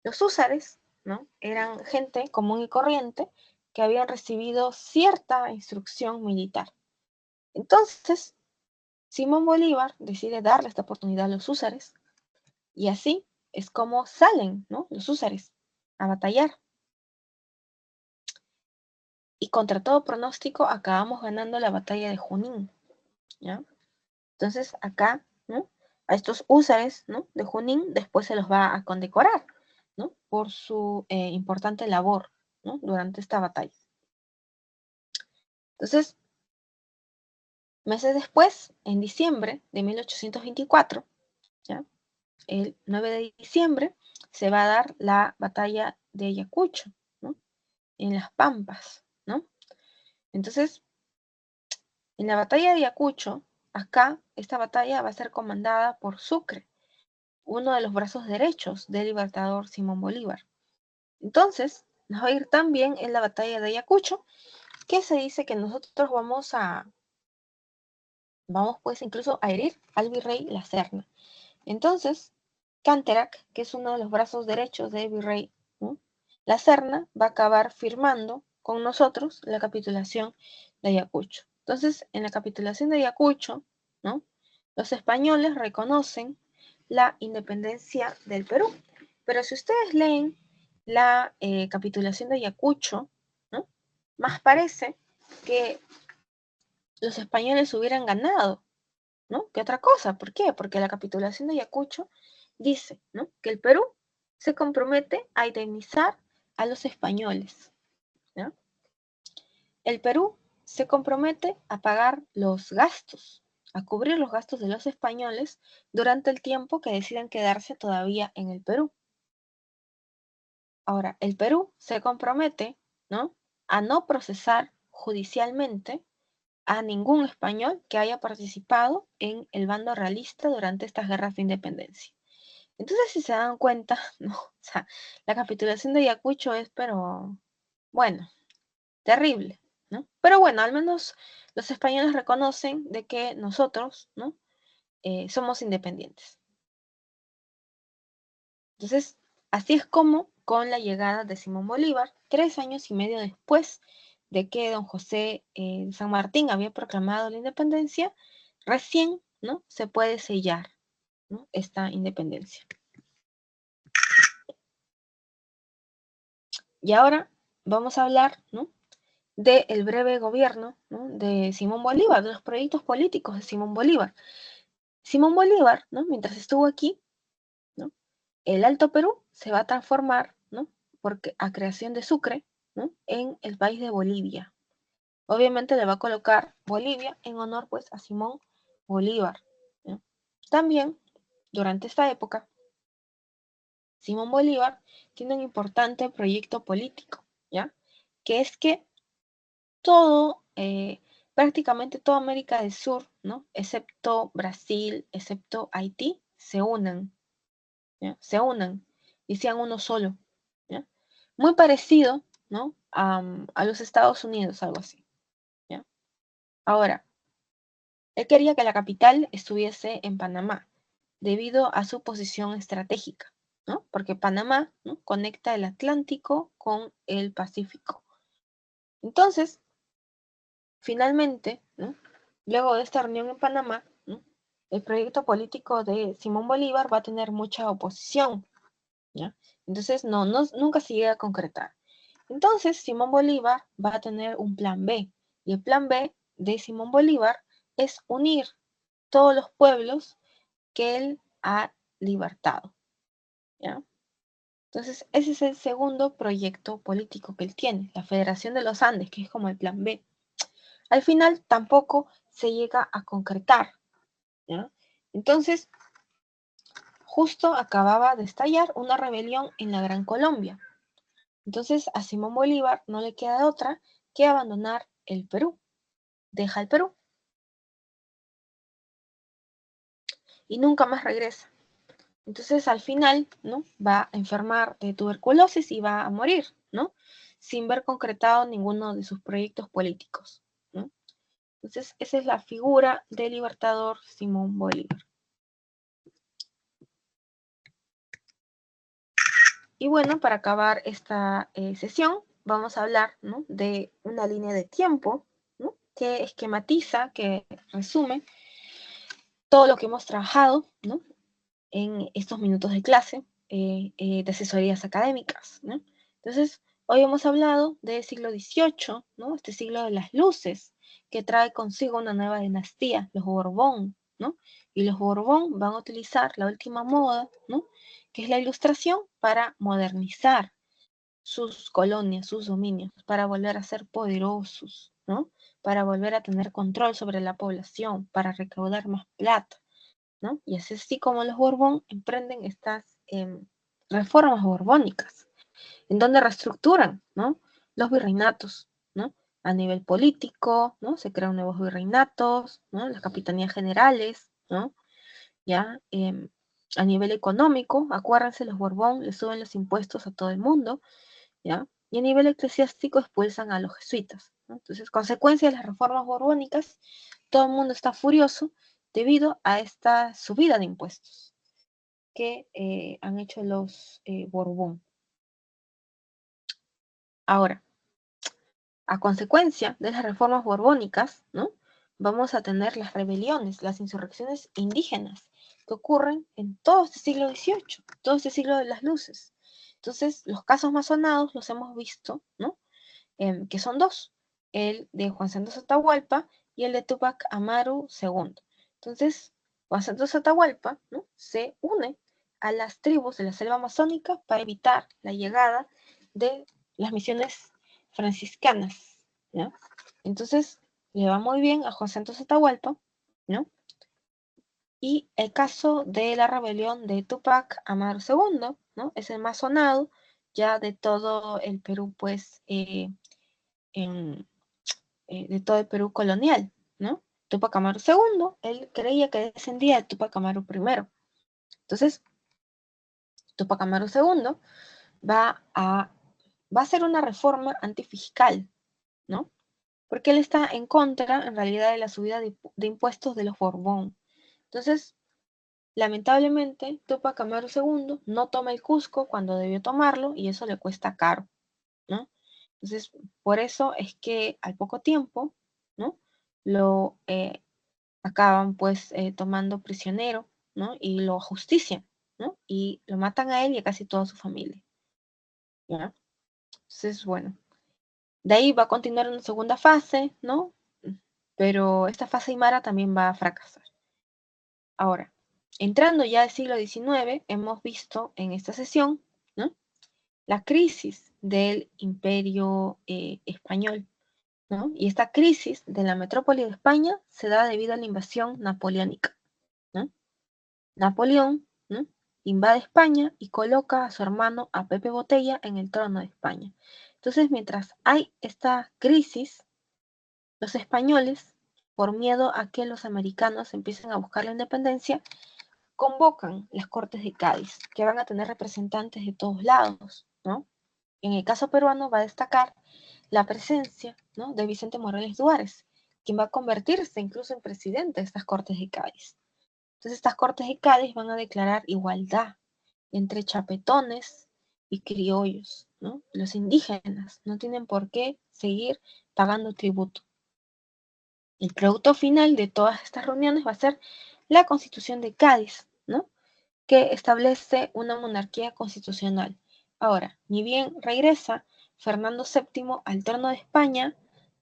Los húsares, ¿no? Eran gente común y corriente que habían recibido cierta instrucción militar. Entonces, Simón Bolívar decide darle esta oportunidad a los húsares, y así es como salen, ¿no? Los húsares a batallar. Y contra todo pronóstico acabamos ganando la batalla de Junín, ¿ya? Entonces acá, ¿no? A estos húsares, ¿no? De Junín después se los va a condecorar, ¿no? Por su importante labor, ¿no? Durante esta batalla. Entonces, meses después, en diciembre de 1824, ¿ya? El 9 de diciembre, se va a dar la batalla de Ayacucho, ¿no? En las Pampas, ¿no? Entonces, en la batalla de Ayacucho, acá, esta batalla va a ser comandada por Sucre, uno de los brazos derechos del libertador Simón Bolívar. Entonces, nos va a ir tan bien en la batalla de Ayacucho que se dice que nosotros vamos pues incluso a herir al virrey La Serna. Entonces, Canterac, que es uno de los brazos derechos del virrey, ¿no? La Serna, va a acabar firmando con nosotros la capitulación de Ayacucho. Entonces, en la capitulación de Ayacucho, ¿no? Los españoles reconocen la independencia del Perú. Pero si ustedes leen la capitulación de Ayacucho, ¿no? Más parece que los españoles hubieran ganado, ¿no? ¿Qué otra cosa? ¿Por qué? Porque la capitulación de Ayacucho dice, ¿no? Que el Perú se compromete a indemnizar a los españoles, ¿no? El Perú se compromete a pagar los gastos, a cubrir los gastos de los españoles durante el tiempo que deciden quedarse todavía en el Perú. Ahora, el Perú se compromete, ¿no? A no procesar judicialmente a ningún español que haya participado en el bando realista durante estas guerras de independencia. Entonces, si se dan cuenta, ¿no? O sea, la capitulación de Ayacucho es, pero, bueno, terrible, ¿no? Pero bueno, al menos los españoles reconocen de que nosotros, ¿no? Somos independientes. Entonces, así es como con la llegada de Simón Bolívar, 3 años y medio después de que don José San Martín había proclamado la independencia, recién, ¿no? Se puede sellar, ¿no? Esta independencia. Y ahora vamos a hablar, ¿no? Del breve gobierno, ¿no? De Simón Bolívar, de los proyectos políticos de Simón Bolívar. Simón Bolívar, ¿no? Mientras estuvo aquí, ¿no? El Alto Perú se va a transformar, ¿no? Porque a creación de Sucre, ¿no? En el país de Bolivia. Obviamente le va a colocar Bolivia en honor pues a Simón Bolívar, ¿no? También, durante esta época, Simón Bolívar tiene un importante proyecto político, ¿ya? Que es que todo, prácticamente toda América del Sur, ¿no? Excepto Brasil, excepto Haití, se unan, ¿ya? Se unan y sean uno solo, ¿ya? Muy parecido, ¿no? A los Estados Unidos, algo así, ¿ya? Ahora, él quería que la capital estuviese en Panamá, debido a su posición estratégica, ¿no? Porque Panamá, ¿no? Conecta el Atlántico con el Pacífico. Entonces, finalmente, ¿no? Luego de esta reunión en Panamá, ¿no? El proyecto político de Simón Bolívar va a tener mucha oposición, ¿ya? Entonces, nunca se llega a concretar. Entonces, Simón Bolívar va a tener un plan B, y el plan B de Simón Bolívar es unir todos los pueblos que él ha libertado, ¿ya? Entonces, ese es el segundo proyecto político que él tiene, la Federación de los Andes, que es como el plan B. Al final tampoco se llega a concretar, ¿ya? Entonces, justo acababa de estallar una rebelión en la Gran Colombia. Entonces, a Simón Bolívar no le queda otra que abandonar el Perú. Deja el Perú y nunca más regresa. Entonces, al final, ¿no? Va a enfermar de tuberculosis y va a morir, ¿no? Sin ver concretado ninguno de sus proyectos políticos, ¿no? Entonces, esa es la figura del libertador Simón Bolívar. Y bueno, para acabar esta sesión, vamos a hablar, ¿no? De una línea de tiempo, ¿no? Que esquematiza, que resume todo lo que hemos trabajado, ¿no? En estos minutos de clase de asesorías académicas, ¿no? Entonces, hoy hemos hablado del siglo XVIII, ¿no? Este siglo de las luces, que trae consigo una nueva dinastía, los Borbón, ¿no? Y los Borbón van a utilizar la última moda, ¿no? Que es la ilustración para modernizar sus colonias, sus dominios, para volver a ser poderosos, ¿no? Para volver a tener control sobre la población, para recaudar más plata, ¿no? Y es así como los Borbón emprenden estas reformas borbónicas, en donde reestructuran, ¿no? Los virreinatos, ¿no? A nivel político, ¿no? Se crean nuevos virreinatos, ¿no? Las capitanías generales, ¿no? Ya, a nivel económico, acuérdense, los Borbón le suben los impuestos a todo el mundo, ¿ya? Y a nivel eclesiástico expulsan a los jesuitas, ¿no? Entonces, consecuencia de las reformas borbónicas, todo el mundo está furioso debido a esta subida de impuestos que han hecho los Borbón. Ahora, a consecuencia de las reformas borbónicas, ¿no? Vamos a tener las rebeliones, las insurrecciones indígenas que ocurren en todo este siglo XVIII, todo este siglo de las luces. Entonces, los casos más sonados los hemos visto, ¿no? Que son dos, el de Juan Santos Atahualpa y el de Túpac Amaru II. Entonces, Juan Santos Atahualpa, ¿no? Se une a las tribus de la selva amazónica para evitar la llegada de las misiones franciscanas, ¿no? Entonces, le va muy bien a Juan Santos Atahualpa, ¿no? Y el caso de la rebelión de Túpac Amaru II, ¿no? Es el más sonado ya de todo el Perú, pues, de todo el Perú colonial, ¿no? Túpac Amaru II, él creía que descendía de Túpac Amaru I. Entonces, Túpac Amaru II va a hacer una reforma antifiscal, ¿no? porque él está en contra, en realidad, de la subida de impuestos de los Borbón. Entonces, lamentablemente, Túpac Amaru II no toma el Cusco cuando debió tomarlo y eso le cuesta caro, ¿no? Entonces, por eso es que al poco tiempo, ¿no? Lo acaban pues tomando prisionero, ¿no? Y lo ajustician, ¿no? Y lo matan a él y a casi toda su familia, ¿ya? Entonces, bueno, de ahí va a continuar una segunda fase, ¿no? Pero esta fase aymara también va a fracasar. Ahora, entrando ya al siglo XIX, hemos visto en esta sesión, ¿no? La crisis del imperio español, ¿no? Y esta crisis de la metrópoli de España se da debido a la invasión napoleónica, ¿no? Napoleón, ¿no? Invade España y coloca a su hermano, a Pepe Botella, en el trono de España. Entonces, mientras hay esta crisis, los españoles, por miedo a que los americanos empiecen a buscar la independencia, convocan las Cortes de Cádiz, que van a tener representantes de todos lados, ¿no? En el caso peruano va a destacar la presencia, ¿no? de Vicente Morales Duárez, quien va a convertirse incluso en presidente de estas Cortes de Cádiz. Entonces, estas Cortes de Cádiz van a declarar igualdad entre chapetones y criollos, ¿no? Los indígenas no tienen por qué seguir pagando tributo. El producto final de todas estas reuniones va a ser la Constitución de Cádiz, ¿no? Que establece una monarquía constitucional. Ahora, ni bien regresa Fernando VII al trono de España,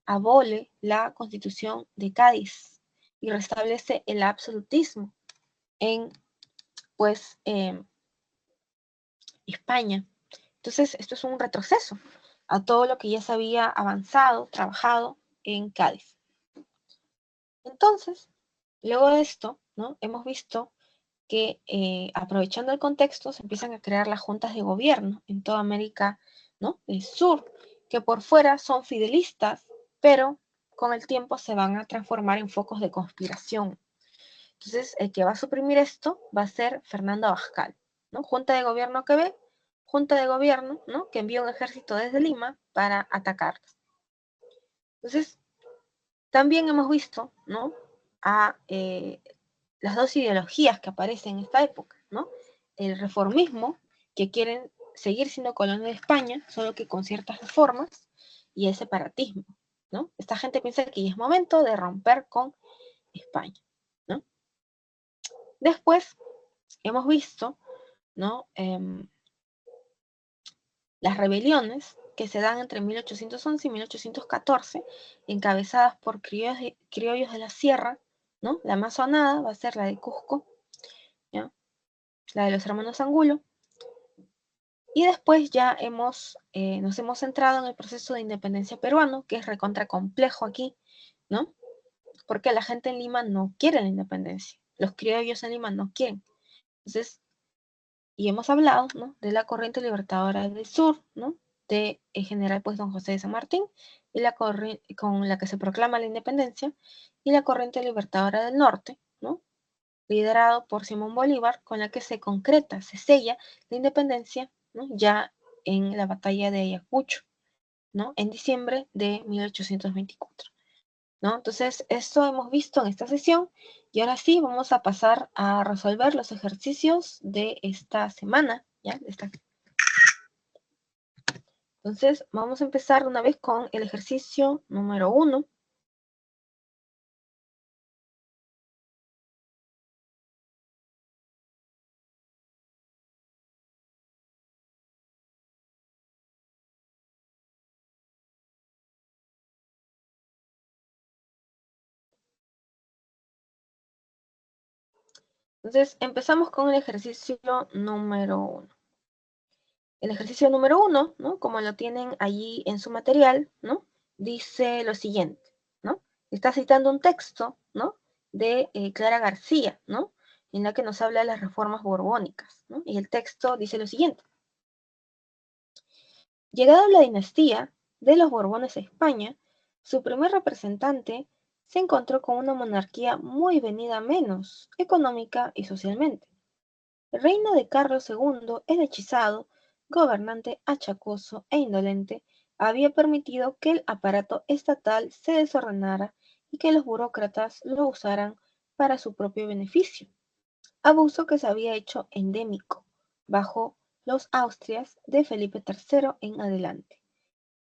abole la Constitución de Cádiz y restablece el absolutismo en pues España. Entonces, esto es un retroceso a todo lo que ya se había avanzado, trabajado en Cádiz. Entonces, luego de esto, ¿no? Hemos visto que aprovechando el contexto se empiezan a crear las juntas de gobierno en toda América, ¿no? del Sur, que por fuera son fidelistas, pero con el tiempo se van a transformar en focos de conspiración. Entonces, el que va a suprimir esto va a ser Fernando Abascal, ¿no? Junta de gobierno que ve, junta de gobierno, ¿no? Que envía un ejército desde Lima para atacarlos. Entonces, también hemos visto, ¿no? A las dos ideologías que aparecen en esta época, ¿no? El reformismo, que quieren seguir siendo colonia de España, solo que con ciertas reformas, y el separatismo, ¿no? Esta gente piensa que ya es momento de romper con España, ¿no? Después hemos visto, ¿no? Las rebeliones que se dan entre 1811 y 1814, encabezadas por criollos de la sierra, ¿no? La más sonada va a ser la de Cusco, ¿ya? La de los hermanos Angulo. Y después ya nos hemos centrado en el proceso de independencia peruano, que es recontra complejo aquí, ¿no? Porque la gente en Lima no quiere la independencia. Los criollos en Lima no quieren. Entonces, y hemos hablado, ¿no? de la corriente libertadora del sur, ¿no? de el general pues don José de San Martín, y con la que se proclama la independencia, y la corriente libertadora del norte, ¿no? liderado por Simón Bolívar, con la que se concreta, se sella la independencia, ¿no? ya en la batalla de Ayacucho, ¿no? en diciembre de 1824. ¿no? Entonces, esto hemos visto en esta sesión y ahora sí vamos a pasar a resolver los ejercicios de esta semana, ¿ya? Entonces, vamos a empezar una vez con el ejercicio número 1. Entonces, empezamos con el ejercicio número 1. El ejercicio número 1, ¿no? Como lo tienen allí en su material, ¿no? Dice lo siguiente, ¿no? Está citando un texto, ¿no? De Clara García, ¿no? En la que nos habla de las reformas borbónicas, ¿no? Y el texto dice lo siguiente. Llegada la dinastía de los Borbones a España, su primer representante se encontró con una monarquía muy venida a menos, económica y socialmente. El reino de Carlos II era hechizado, gobernante achacoso e indolente, había permitido que el aparato estatal se desordenara y que los burócratas lo usaran para su propio beneficio, abuso que se había hecho endémico bajo los Austrias de Felipe III en adelante.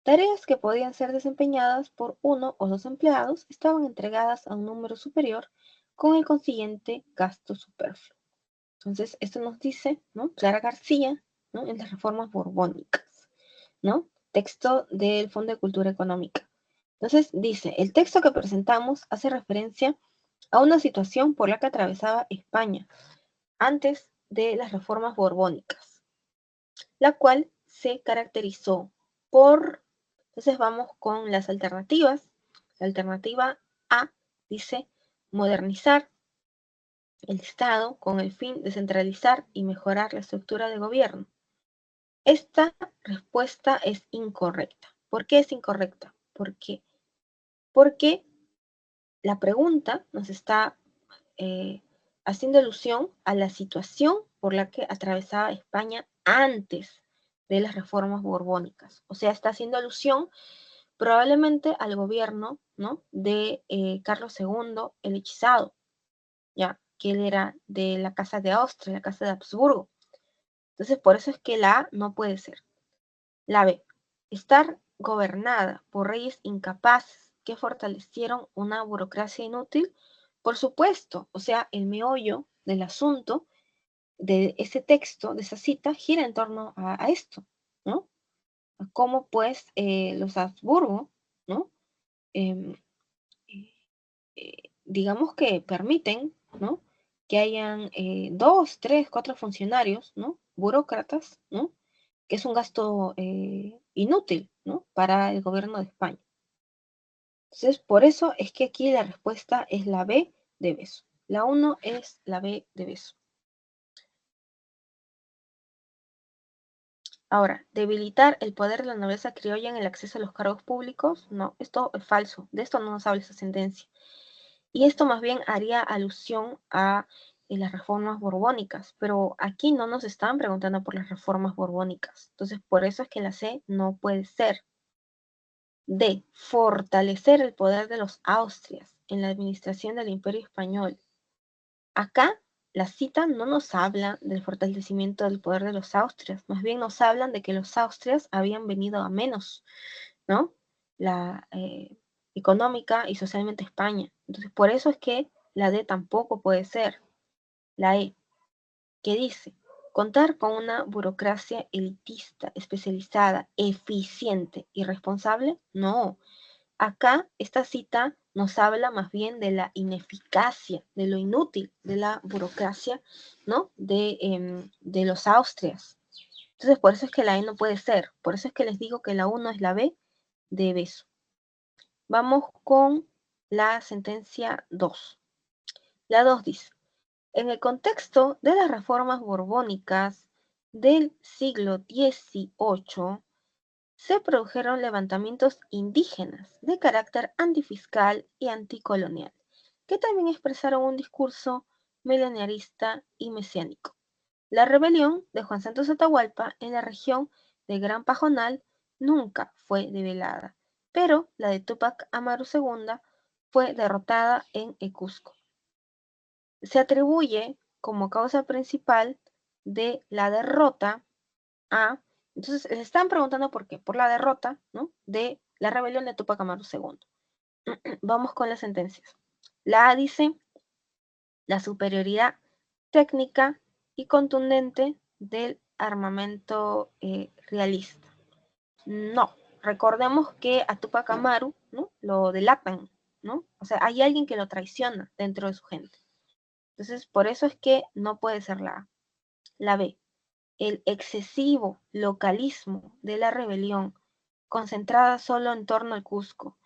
Tareas que podían ser desempeñadas por uno o dos empleados estaban entregadas a un número superior con el consiguiente gasto superfluo. Entonces, esto nos dice, ¿no? Clara García, ¿no? En las reformas borbónicas, ¿no? Texto del Fondo de Cultura Económica. Entonces, dice, el texto que presentamos hace referencia a una situación por la que atravesaba España antes de las reformas borbónicas, la cual se caracterizó por, entonces vamos con las alternativas. La alternativa A dice modernizar el Estado con el fin de centralizar y mejorar la estructura de gobierno. Esta respuesta es incorrecta. ¿Por qué es incorrecta? Porque la pregunta nos está haciendo alusión a la situación por la que atravesaba España antes de las reformas borbónicas. O sea, está haciendo alusión probablemente al gobierno, ¿no? de Carlos II el Hechizado, ya que él era de la Casa de Austria, la Casa de Habsburgo. Entonces, por eso es que la A no puede ser. La B, estar gobernada por reyes incapaces que fortalecieron una burocracia inútil. Por supuesto, o sea, el meollo del asunto de ese texto, de esa cita, gira en torno a esto, ¿no? A cómo pues los Habsburgo, ¿no? Eh, digamos que permiten, ¿no? Que hayan 2, 3, 4 funcionarios, ¿no? Burócratas, ¿no? Que es un gasto inútil, ¿no? Para el gobierno de España. Entonces, por eso es que aquí la respuesta es la B de beso. La 1 es la B de beso. Ahora, debilitar el poder de la nobleza criolla en el acceso a los cargos públicos, no, esto es falso, de esto no nos habla esa sentencia. Y esto más bien haría alusión a las reformas borbónicas, pero aquí no nos están preguntando por las reformas borbónicas. Entonces, por eso es que la C no puede ser. D. Fortalecer el poder de los Austrias en la administración del Imperio Español. Acá la cita no nos habla del fortalecimiento del poder de los Austrias, más bien nos hablan de que los Austrias habían venido a menos, ¿no? La económica y socialmente España. Entonces, por eso es que la D tampoco puede ser. La E, que dice, contar con una burocracia elitista, especializada, eficiente y responsable, no. Acá esta cita nos habla más bien de la ineficacia, de lo inútil de la burocracia, ¿no? De los Austrias. Entonces, por eso es que la E no puede ser. Por eso es que les digo que la 1 es la B de beso. Vamos con la sentencia 2. La 2 dice, en el contexto de las reformas borbónicas del siglo XVIII, se produjeron levantamientos indígenas de carácter antifiscal y anticolonial, que también expresaron un discurso milenarista y mesiánico. La rebelión de Juan Santos Atahualpa en la región de Gran Pajonal nunca fue develada, pero la de Túpac Amaru II fue derrotada en Cusco. Se atribuye como causa principal de la derrota a, entonces les están preguntando por qué, por la derrota, ¿no? De la rebelión de Túpac Amaru II. Vamos con las sentencias. La A dice la superioridad técnica y contundente del armamento realista. No, recordemos que a Túpac Amaru, ¿no? Lo delatan, ¿no? O sea, hay alguien que lo traiciona dentro de su gente. Entonces, por eso es que no puede ser la A. La B, el excesivo localismo de la rebelión, concentrada solo en torno al Cusco.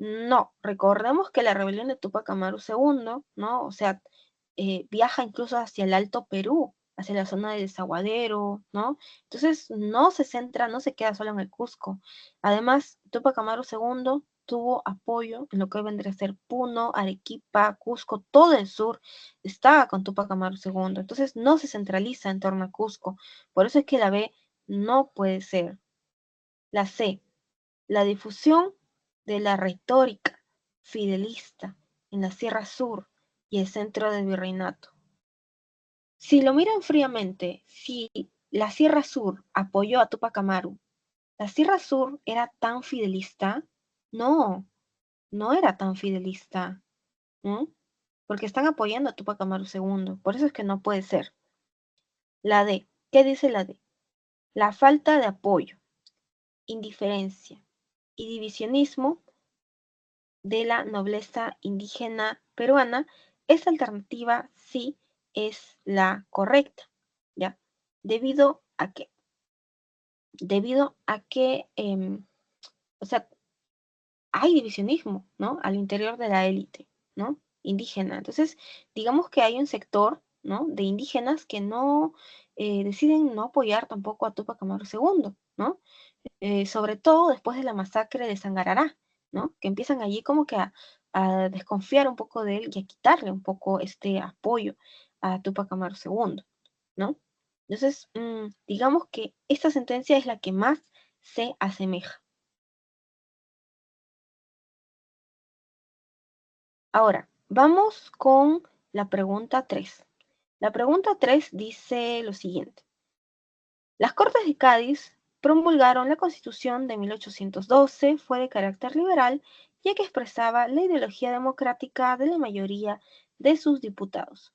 No, recordemos que la rebelión de Túpac Amaru II, ¿no? O sea, viaja incluso hacia el Alto Perú, hacia la zona del Desaguadero, ¿no? Entonces no se centra, no se queda solo en el Cusco. Además, Túpac Amaru II tuvo apoyo en lo que hoy vendría a ser Puno, Arequipa, Cusco, todo el sur estaba con Túpac Amaru II. Entonces no se centraliza en torno a Cusco. Por eso es que la B no puede ser. La C, la difusión de la retórica fidelista en la Sierra Sur y el centro del virreinato. Si lo miran fríamente, si la Sierra Sur apoyó a Tupac Amaru, ¿la Sierra Sur era tan fidelista? No, no era tan fidelista, ¿no? Porque están apoyando a Tupac Amaru II, por eso es que no puede ser. La D, ¿qué dice la D? La falta de apoyo, indiferencia y divisionismo de la nobleza indígena peruana, esta alternativa sí es la correcta, ¿ya? ¿Debido a qué? Debido a que, o sea, hay divisionismo, ¿no? Al interior de la élite, ¿no? Indígena. Entonces, digamos que hay un sector, ¿no? De indígenas que no deciden no apoyar tampoco a Tupac Amaru II, ¿no? Sobre todo después de la masacre de Sangarará, ¿no? Que empiezan allí como que a desconfiar un poco de él y a quitarle un poco este apoyo a Tupac Amaru II, ¿no? Entonces, digamos que esta sentencia es la que más se asemeja. Ahora, vamos con la pregunta 3. La pregunta 3 dice lo siguiente. Las Cortes de Cádiz promulgaron la Constitución de 1812, fue de carácter liberal, ya que expresaba la ideología democrática de la mayoría de sus diputados.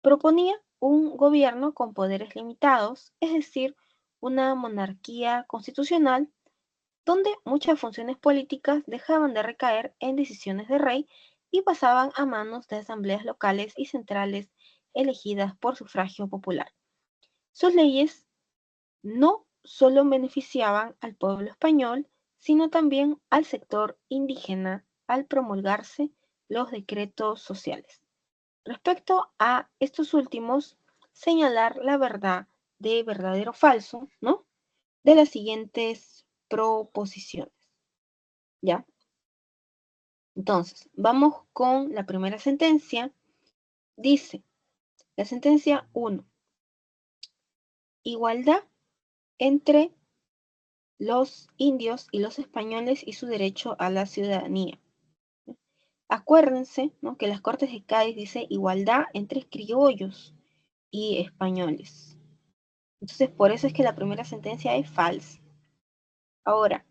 Proponía un gobierno con poderes limitados, es decir, una monarquía constitucional donde muchas funciones políticas dejaban de recaer en decisiones de rey y pasaban a manos de asambleas locales y centrales elegidas por sufragio popular. Sus leyes no solo beneficiaban al pueblo español, sino también al sector indígena al promulgarse los decretos sociales. Respecto a estos últimos, señalar la verdad de verdadero o falso, ¿no? De las siguientes proposiciones, ¿ya? Entonces, vamos con la primera sentencia. Dice, la sentencia 1, igualdad entre los indios y los españoles y su derecho a la ciudadanía. Acuérdense, ¿no? Que las Cortes de Cádiz dice igualdad entre criollos y españoles. Entonces, por eso es que la primera sentencia es falsa. Ahora,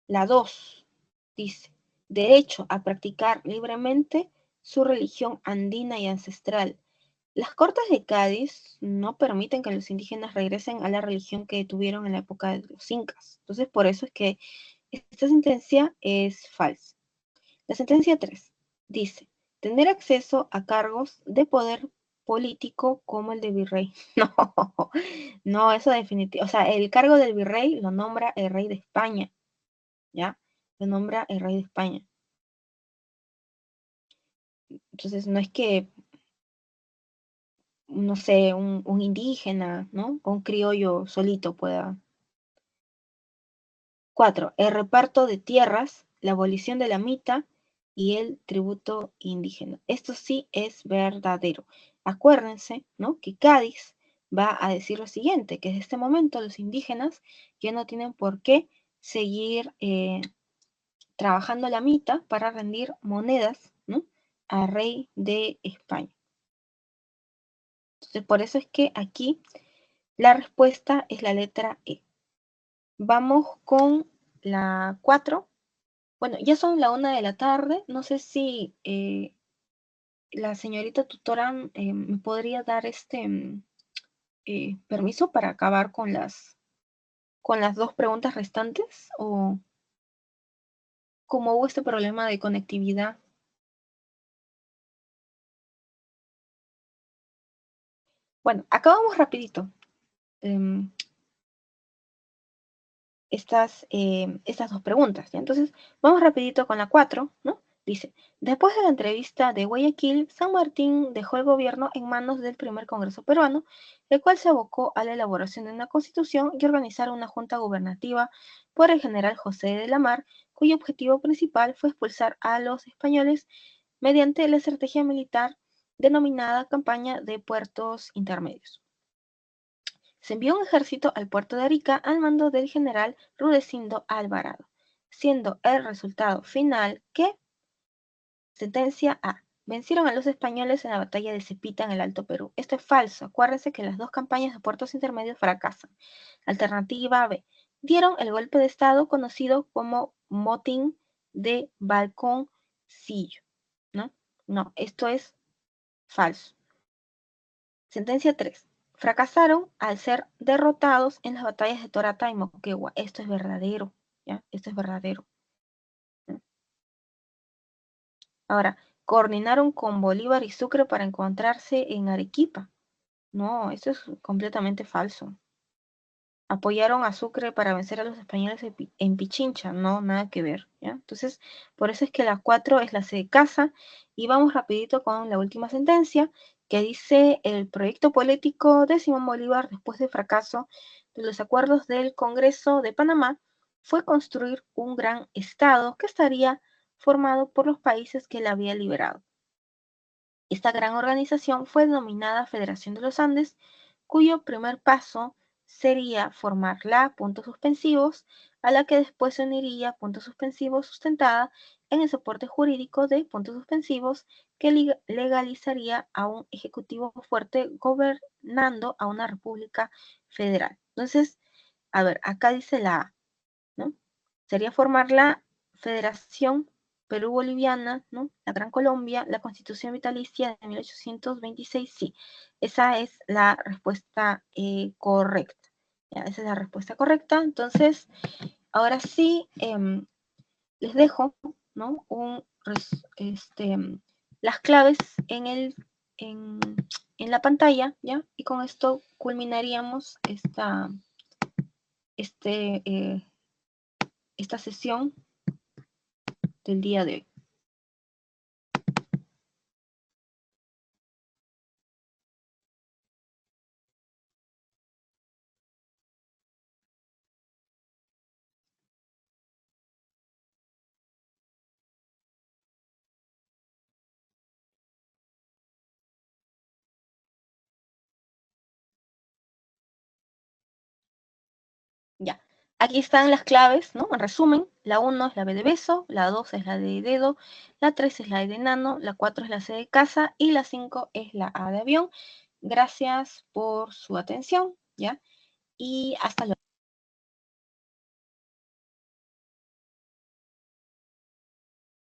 la 2 dice, derecho a practicar libremente su religión andina y ancestral. Las Cortes de Cádiz no permiten que los indígenas regresen a la religión que tuvieron en la época de los incas. Entonces, por eso es que esta sentencia es falsa. La sentencia 3 dice, tener acceso a cargos de poder político como el de virrey. No, no, eso definitivamente. O sea, el cargo del virrey lo nombra el rey de España, ¿ya? Lo nombra el rey de España. Entonces, no es que, no sé, un indígena, ¿no? O un criollo solito pueda. 4. El reparto de tierras, la abolición de la mita y el tributo indígena. Esto sí es verdadero. Acuérdense, ¿no? Que Cádiz va a decir lo siguiente, que desde este momento los indígenas ya no tienen por qué seguir trabajando la mita para rendir monedas, ¿no? Al rey de España. Entonces, por eso es que aquí la respuesta es la letra E. Vamos con la 4. Bueno, ya son la 1 de la tarde. No sé si la señorita tutora me podría dar permiso para acabar con las 2 preguntas restantes, o como hubo este problema de conectividad. Bueno, acabamos rapidito. em, estas 2 preguntas, ¿ya? Entonces, vamos rapidito con la 4, ¿no? Dice, después de la entrevista de Guayaquil, San Martín dejó el gobierno en manos del primer Congreso peruano, el cual se abocó a la elaboración de una constitución y organizar una junta gubernativa por el general José de la Mar, cuyo objetivo principal fue expulsar a los españoles mediante la estrategia militar denominada Campaña de Puertos Intermedios. Se envió un ejército al puerto de Arica al mando del general Rudecindo Alvarado. siendo el resultado final que, sentencia A, vencieron a los españoles en la batalla de Cepita en el Alto Perú. Esto es falso. Acuérdense que las dos campañas de puertos intermedios fracasan. Alternativa B, dieron el golpe de estado conocido como motín de Balconcillo, ¿no? No, esto es falso. Sentencia 3. Fracasaron al ser derrotados en las batallas de Torata y Moquegua. Esto es verdadero, ¿ya? Esto es verdadero. Ahora, coordinaron con Bolívar y Sucre para encontrarse en Arequipa. No, esto es completamente falso. Apoyaron a Sucre para vencer a los españoles en Pichincha. No, nada que ver, ¿ya? Entonces, por eso es que la 4 es la C de casa. Y vamos rapidito con la última sentencia, que dice: el proyecto político de Simón Bolívar, después del fracaso de los acuerdos del Congreso de Panamá, fue construir un gran estado que estaría formado por los países que él había liberado. Esta gran organización fue denominada Federación de los Andes, cuyo primer paso sería formar la puntos suspensivos, a la que después se uniría puntos suspensivos sustentada en el soporte jurídico de puntos suspensivos, que legalizaría a un ejecutivo fuerte gobernando a una república federal. Entonces, a ver, acá dice la A, ¿no? Sería formar la Federación Perú-Boliviana, ¿no? La Gran Colombia, la Constitución Vitalicia de 1826, sí. Esa es la respuesta correcta. ¿Ya? Esa es la respuesta correcta. Entonces, ahora sí, les dejo, ¿no? Las claves en la pantalla, ¿ya? Y con esto culminaríamos esta sesión del día de hoy. Ya, aquí están las claves, ¿no? En resumen, la 1 es la B de beso, la 2 es la de dedo, la 3 es la de enano, la 4 es la C de casa y la 5 es la A de avión. Gracias por su atención, ¿ya? Y hasta luego.